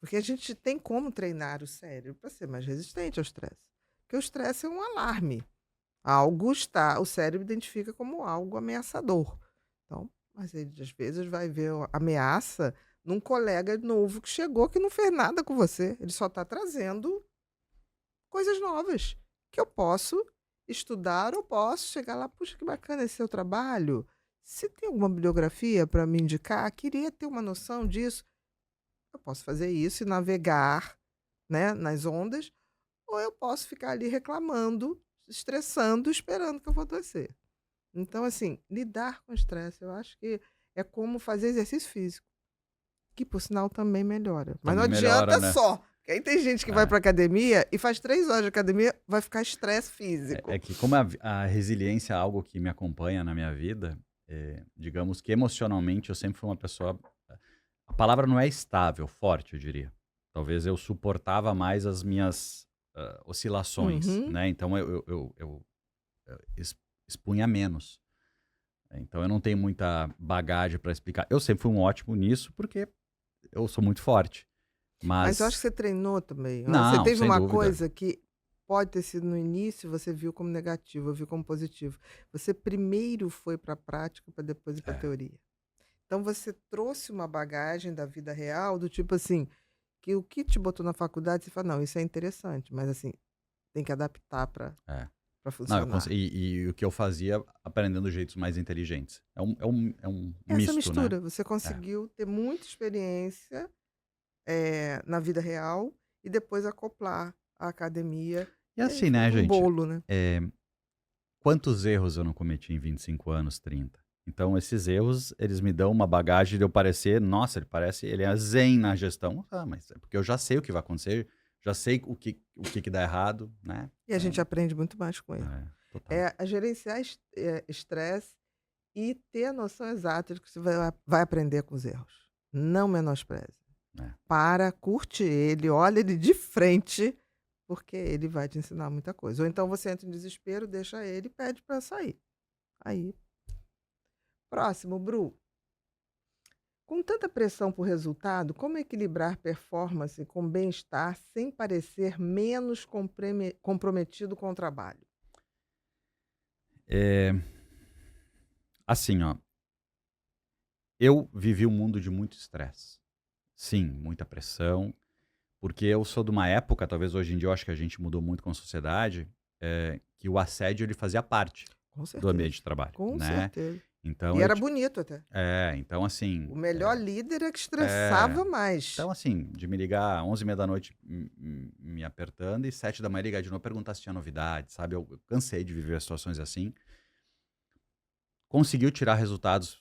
Porque a gente tem como treinar o cérebro para ser mais resistente ao estresse. Porque o estresse é um alarme. Algo está, o cérebro identifica como algo ameaçador. Então, mas ele às vezes vai ver a ameaça num colega novo que chegou que não fez nada com você. Ele só está trazendo coisas novas que eu posso estudar ou posso chegar lá, puxa, que bacana esse seu trabalho. Se tem alguma bibliografia para me indicar, queria ter uma noção disso. Eu posso fazer isso e navegar, né, nas ondas, ou eu posso ficar ali reclamando, estressando, esperando que eu vou adoecer. Então, assim, lidar com o estresse, eu acho que é como fazer exercício físico, que por sinal também melhora. Mas não também melhora, adianta né? só. Porque aí tem gente que vai É. pra academia e faz 3 horas de academia, vai ficar estresse físico. É que como a resiliência é algo que me acompanha na minha vida, digamos que emocionalmente eu sempre fui uma pessoa. A palavra não é estável, forte, eu diria. Talvez eu suportava mais as minhas oscilações, Uhum. né? Então eu expunha menos. Então eu não tenho muita bagagem para explicar. Eu sempre fui um ótimo nisso porque eu sou muito forte. Mas eu acho Mas que você treinou também. Você não, teve sem uma dúvida. coisa que pode ter sido no início, você viu como negativo, eu vi como positivo. Você primeiro foi para a prática para depois ir para a É, teoria. Então você trouxe uma bagagem da vida real, do tipo assim, que o que te botou na faculdade, você fala, não, isso é interessante, mas assim, tem que adaptar para é. Não, funcionar. e o que eu fazia aprendendo jeitos mais inteligentes. É um Essa misto, né? mistura, você É. conseguiu ter muita experiência na vida real e depois acoplar a academia. E E aí assim, né, fez um gente? bolo, né? Quantos erros eu não cometi em 25 anos, 30? Então, esses erros, eles me dão uma bagagem de eu parecer, nossa, ele é zen na gestão. Ah, mas é porque eu já sei o que vai acontecer, já sei o que dá errado, né? E a gente Então, aprende muito mais com ele. total. É a gerenciar estresse e ter a noção exata de que você vai aprender com os erros. Não menospreze. É. Para, curte ele, olha ele de frente, porque ele vai te ensinar muita coisa. Ou então você entra em desespero, deixa ele e pede para sair. Aí. Próximo, Bru. Com tanta pressão por resultado, como equilibrar performance com bem-estar sem parecer menos comprometido com o trabalho? Assim, ó, eu vivi um mundo de muito estresse. Sim, muita pressão, porque eu sou de uma época, talvez hoje em dia eu acho que a gente mudou muito com a sociedade, que o assédio ele fazia parte Com do certeza. ambiente de trabalho, Com né? certeza. Então E era bonito até. então assim, O melhor líder é que estressava mais. então assim, de me ligar 11h30 da noite me apertando e 7 da manhã ligar de novo, perguntar se tinha novidade, sabe? Eu cansei de viver situações assim. Conseguiu tirar resultados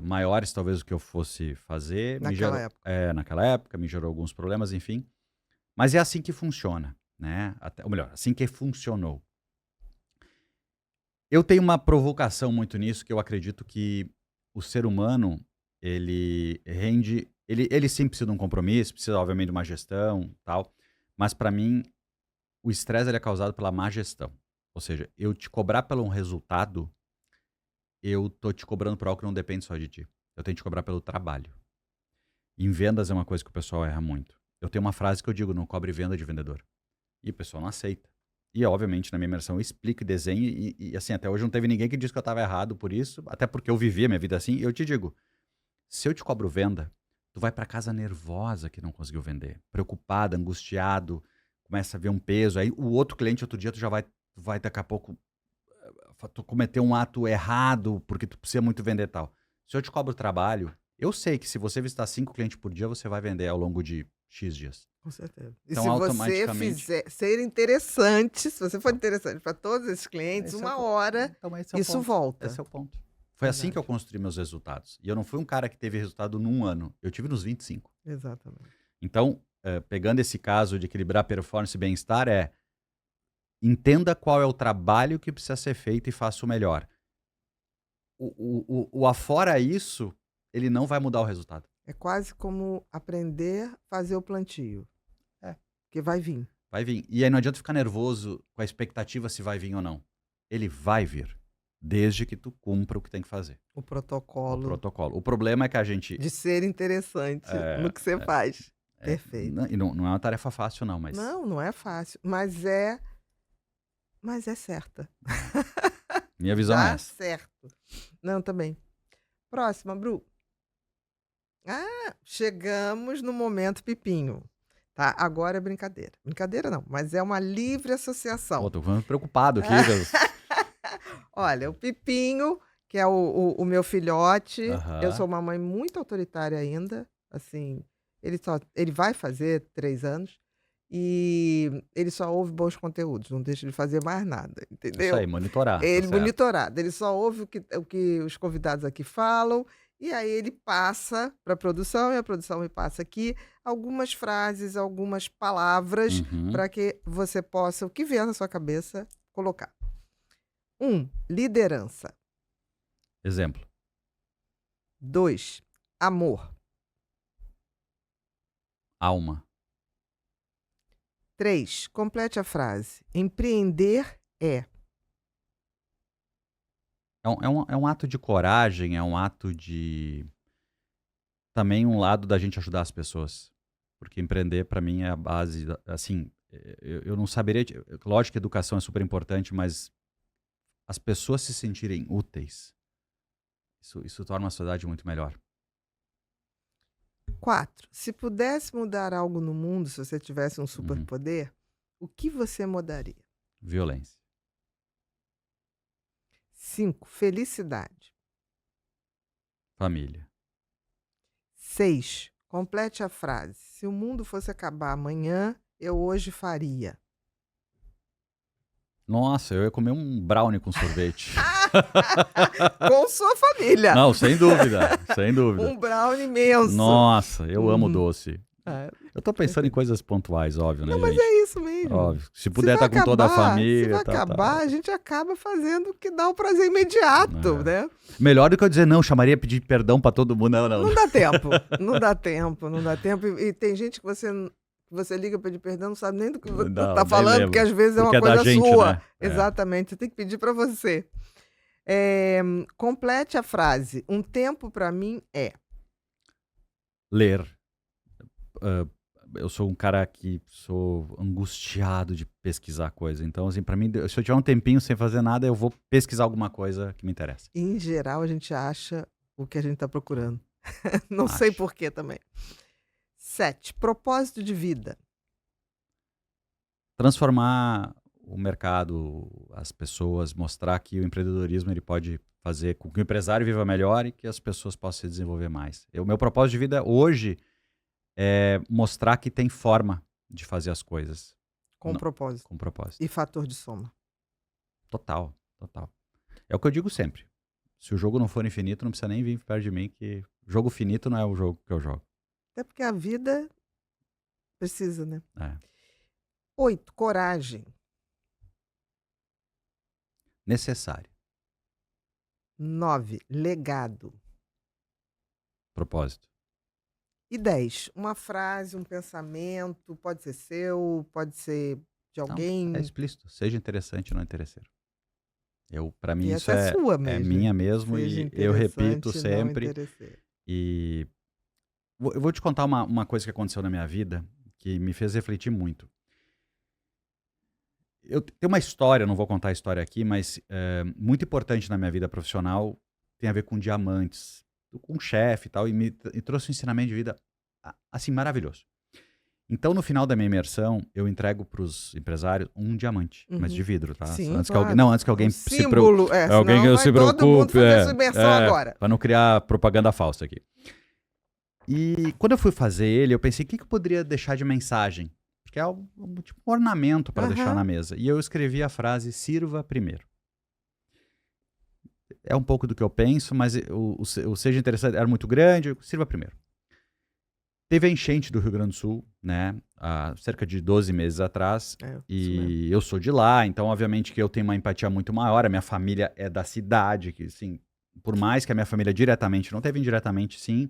maiores, talvez, do que eu fosse fazer. Naquela época. Naquela época, me gerou alguns problemas, enfim. Mas é assim que funciona, né? Ou melhor, assim que funcionou. Eu tenho uma provocação muito nisso, que eu acredito que o ser humano, ele rende Ele sim precisa de um compromisso, precisa, obviamente, de uma gestão tal. Mas, para mim, o estresse ele é causado pela má gestão. Ou seja, eu te cobrar pelo um resultado, eu tô te cobrando por algo que não depende só de ti. Eu tenho que te cobrar pelo trabalho. Em vendas é uma coisa que o pessoal erra muito. Eu tenho uma frase que eu digo, não cobre venda de vendedor. E o pessoal não aceita. E, obviamente, na minha imersão eu explico e desenho. E, assim, até hoje não teve ninguém que disse que eu estava errado por isso. Até porque eu vivi a minha vida assim. E eu te digo, se eu te cobro venda, tu vai para casa nervosa que não conseguiu vender. Preocupado, angustiado. Começa a ver um peso. Aí o outro cliente, outro dia, tu já vai daqui a pouco tu cometer um ato errado porque tu precisa muito vender e tal. Se eu te cobro trabalho, eu sei que se você visitar 5 clientes por dia, você vai vender ao longo de X dias. Com certeza. E Então, se você automaticamente... fizer ser interessante, se você for interessante para todos esses clientes, Esse é uma o ponto. hora Então, esse é o isso ponto. volta. Esse é o ponto. Foi assim que eu Verdade. construí meus resultados. E eu não fui um cara que teve resultado num ano. Eu tive nos 25. Exatamente. Então, pegando esse caso de equilibrar performance e bem-estar, entenda qual é o trabalho que precisa ser feito e faça o melhor. O afora isso, ele não vai mudar o resultado. É quase como aprender a fazer o plantio. É. Que vai vir. Vai vir. E aí não adianta ficar nervoso com a expectativa se vai vir ou não. Ele vai vir. Desde que tu cumpra o que tem que fazer. O O protocolo protocolo. O problema é que a gente... de ser interessante no que você faz. Perfeito. E não é uma tarefa fácil, não, mas... Não é fácil, mas é certa. Minha visão é Tá essa. certo. Não, também. Próxima, Bru. Chegamos no momento Pipinho. Tá? Agora é brincadeira. Brincadeira não, mas é uma livre associação. Pô, tô ficando preocupado aqui. Olha, o Pipinho, que é o meu filhote, Aham. eu sou uma mãe muito autoritária ainda, assim, ele vai fazer 3 anos e ele só ouve bons conteúdos, não deixa de fazer mais nada, Isso entendeu? aí, monitorar. tá Ele certo. monitorado, ele só ouve o que os convidados aqui falam, e aí ele passa para a produção, e a produção me passa aqui algumas frases, algumas palavras, Uhum. para que você possa, o que vier na sua cabeça, colocar. 1. Liderança. Exemplo. 2. Amor. Alma. 3. Complete a frase. Empreender é. É um ato de coragem, é um ato de... Também um lado da gente ajudar as pessoas. Porque empreender, para mim, é a base... Assim, eu não saberia... Lógico que educação é super importante, mas as pessoas se sentirem úteis, isso torna uma sociedade muito melhor. 4. Se pudesse mudar algo no mundo, se você tivesse um superpoder, o que você mudaria? Violência. 5. Felicidade. Família. 6. Complete a frase. Se o mundo fosse acabar amanhã, eu hoje faria. Nossa, eu ia comer um brownie com sorvete. Com sua família. Não, sem dúvida, sem dúvida. Um brownie imenso. Nossa, eu amo Uhum. doce. É, Eu tô pensando em coisas pontuais, óbvio, né, não, mas gente? é isso mesmo. Óbvio. Se Se puder vai estar com toda a acabar, família... se vai tá. acabar, a gente acaba fazendo o que dá o prazer imediato, né? Melhor do que eu dizer, não, chamaria pedir perdão pra todo mundo. Não. Não dá tempo. Não dá tempo, não dá tempo. E tem gente que você liga para pedir perdão, não sabe nem do que você Não, tá nem falando, lembro. porque às vezes Porque é é uma da coisa gente, sua. né? É. Exatamente, você tem que pedir para você. Complete a frase. Um tempo para mim é. Ler. Eu sou um cara que sou angustiado de pesquisar coisa. Então, assim, pra mim, se eu tiver um tempinho sem fazer nada, eu vou pesquisar alguma coisa que me interessa. Em geral, a gente acha o que a gente está procurando. Não sei Acho. por que também. 7. Propósito de vida. Transformar o mercado, as pessoas, mostrar que o empreendedorismo ele pode fazer com que o empresário viva melhor e que as pessoas possam se desenvolver mais. O meu propósito de vida hoje é mostrar que tem forma de fazer as coisas Com Não. propósito. com propósito. E fator de soma. Total. É o que eu digo sempre. Se o jogo não for infinito, não precisa nem vir perto de mim, que jogo finito não é o jogo que eu jogo. Até porque a vida precisa, né? É. 8. Coragem. Necessário. 9. Legado. Propósito. E 10, uma frase, um pensamento, pode ser seu, pode ser de Não, alguém. é explícito. Seja interessante, não interesseiro. Para mim, E isso essa é sua é mesmo. minha mesmo Seja e eu repito interessante, não sempre. interesseiro. E eu vou te contar uma coisa que aconteceu na minha vida que me fez refletir muito. Eu tenho uma história, não vou contar a história aqui, mas muito importante na minha vida profissional, tem a ver com diamantes, com um chefe e tal, e me trouxe um ensinamento de vida assim maravilhoso. Então, no final da minha imersão, eu entrego para os empresários um diamante, mas de vidro, tá? Sim, Antes claro. que alguém Um se preocupe. símbolo, Alguém senão que vai se todo mundo preocupe. fazer sua imersão agora. Para não criar propaganda falsa aqui. E quando eu fui fazer ele, eu pensei, o que eu poderia deixar de mensagem? Porque é tipo um ornamento para deixar na mesa. E eu escrevi a frase, sirva primeiro. É um pouco do que eu penso, mas o seja interessante era muito grande, sirva primeiro. Teve a enchente do Rio Grande do Sul, né, há cerca de 12 meses atrás, e eu sou de lá, então obviamente que eu tenho uma empatia muito maior, a minha família é da cidade, que assim, por mais que a minha família diretamente, não teve indiretamente, sim,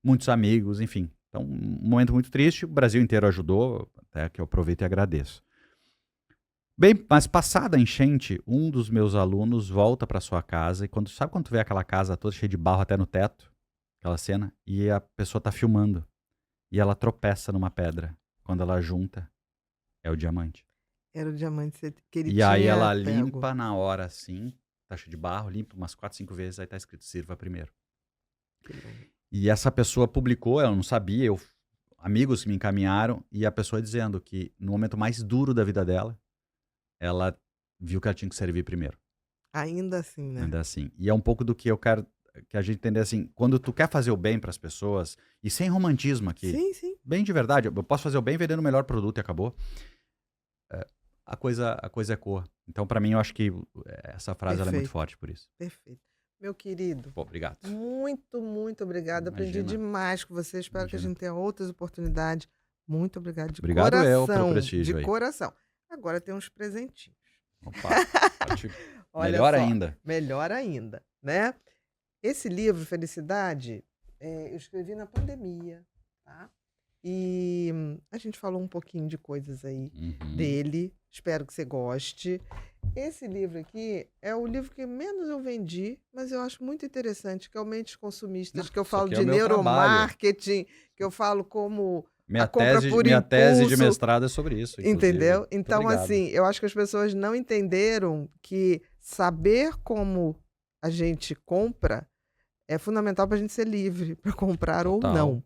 muitos amigos, enfim. Então, um momento muito triste, o Brasil inteiro ajudou, até que eu aproveito e agradeço. Bem, mas passada a enchente, um dos meus alunos volta para sua casa, e sabe quando tu vê aquela casa toda cheia de barro até no teto, aquela cena, e a pessoa tá filmando. E ela tropeça numa pedra. Quando ela junta, é o diamante. Era o diamante que ele E tinha aí ela pego. limpa na hora, assim, tá cheio de barro, limpa umas 4, 5 vezes, aí tá escrito sirva primeiro. E essa pessoa publicou, ela não sabia, amigos me encaminharam, e a pessoa dizendo que no momento mais duro da vida dela, ela viu que ela tinha que servir primeiro. Ainda assim, né? Ainda assim. E é um pouco do que eu quero que a gente entender assim, quando tu quer fazer o bem para as pessoas, e sem romantismo aqui, Sim. bem de verdade, eu posso fazer o bem vendendo o melhor produto e acabou, a coisa é cor. Então, para mim, eu acho que essa frase ela é muito forte por isso. Perfeito. Meu querido, Pô, obrigado. muito, muito obrigado. Aprendi Imagina. demais com você. Espero que a gente tenha outras oportunidades. Muito obrigado de Obrigado coração. eu pelo prestígio de aí. coração. Agora tem uns presentinhos. Opa, pode... Olha melhor só, ainda. Melhor ainda, né? Esse livro, Felicidade, eu escrevi na pandemia, tá? E a gente falou um pouquinho de coisas aí dele. Espero que você goste. Esse livro aqui é o livro que menos eu vendi, mas eu acho muito interessante, que é o Mentes Consumistas, que eu falo de neuromarketing, que eu falo como a compra por minha impulso. tese de mestrado é sobre isso, inclusive. Entendeu? Então, assim, eu acho que as pessoas não entenderam que saber como a gente compra é fundamental para a gente ser livre para comprar ou não.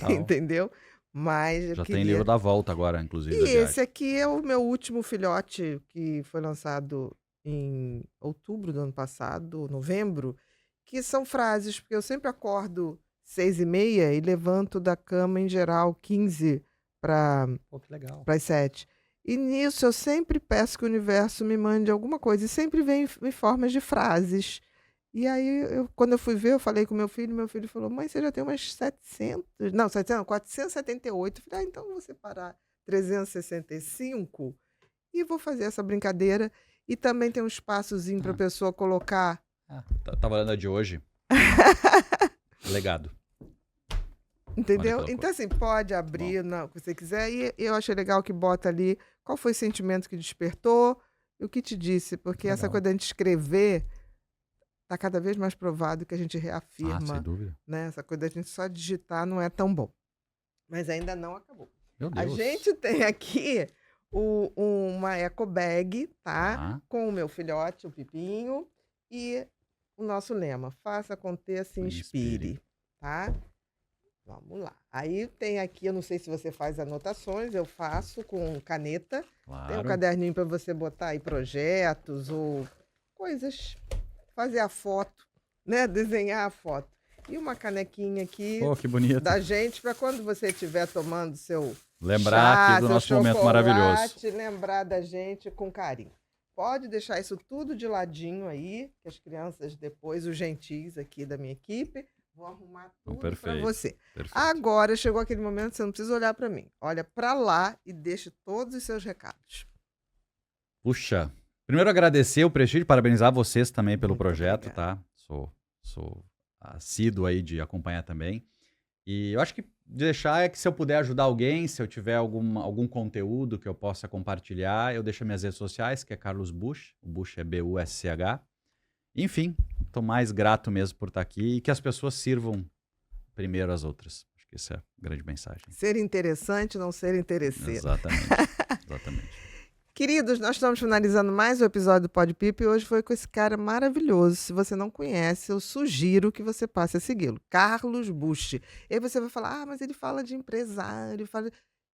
Entendeu? Mas já tem livro da volta agora, inclusive. E esse aqui é o meu último filhote, que foi lançado em outubro do ano passado, novembro, que são frases, porque eu sempre acordo 6h30 e levanto da cama, em geral, 15 para as 7. E nisso eu sempre peço que o universo me mande alguma coisa, e sempre vem em formas de frases. E aí, quando eu fui ver, eu falei com meu filho falou, mãe, você já tem umas 478. Eu falei, então eu vou separar 365 e vou fazer essa brincadeira. E também tem um espaçozinho para a pessoa colocar. Tava olhando a de hoje. Legado. Entendeu? Então, assim, pode abrir o que você quiser. E eu achei legal que bota ali qual foi o sentimento que despertou e o que te disse. Porque essa coisa da gente escrever está cada vez mais provado que a gente reafirma. Sem dúvida. Né? Essa coisa da gente só digitar não é tão bom. Mas ainda não acabou. Meu Deus. A gente tem aqui uma eco bag, tá? Com o meu filhote, o Pipinho, e o nosso lema: faça aconteça, inspire. Tá? Vamos lá. Aí tem aqui, eu não sei se você faz anotações, eu faço com caneta. Claro. Tem um caderninho para você botar aí projetos ou coisas. Fazer a foto, né? Desenhar a foto. E uma canequinha aqui que bonito. Da gente, para quando você estiver tomando seu lembrar chá, aqui do nosso momento maravilhoso. Lembrar da gente com carinho. Pode deixar isso tudo de ladinho aí, que as crianças depois, os gentis aqui da minha equipe, vão arrumar tudo para você. Perfeito. Agora chegou aquele momento que você não precisa olhar para mim. Olha para lá e deixe todos os seus recados. Puxa, primeiro agradecer o prestígio, parabenizar vocês também pelo projeto, obrigado. Tá? Sou assíduo aí de acompanhar também. E eu acho que deixar é que se eu puder ajudar alguém, se eu tiver algum conteúdo que eu possa compartilhar, eu deixo minhas redes sociais, que é Carlos Busch. O Busch é B-U-S-C-H. Enfim, estou mais grato mesmo por estar aqui e que as pessoas sirvam primeiro as outras. Acho que essa é a grande mensagem. Ser interessante, não ser interesseiro. Exatamente. Exatamente. Queridos, nós estamos finalizando mais um episódio do Pod Pipo e hoje foi com esse cara maravilhoso. Se você não conhece, eu sugiro que você passe a segui-lo. Carlos Busch. E aí você vai falar, mas ele fala de empresário, fala...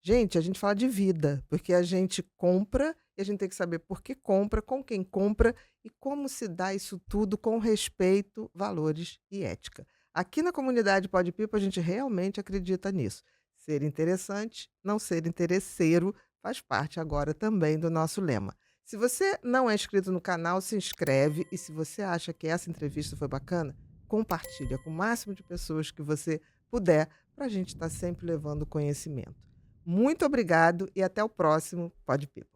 Gente, a gente fala de vida, porque a gente compra e a gente tem que saber por que compra, com quem compra e como se dá isso tudo com respeito, valores e ética. Aqui na comunidade Pod Pipo a gente realmente acredita nisso. Ser interessante, não ser interesseiro, faz parte agora também do nosso lema. Se você não é inscrito no canal, se inscreve e se você acha que essa entrevista foi bacana, compartilha com o máximo de pessoas que você puder para a gente estar sempre levando conhecimento. Muito obrigado e até o próximo Pod Pipo.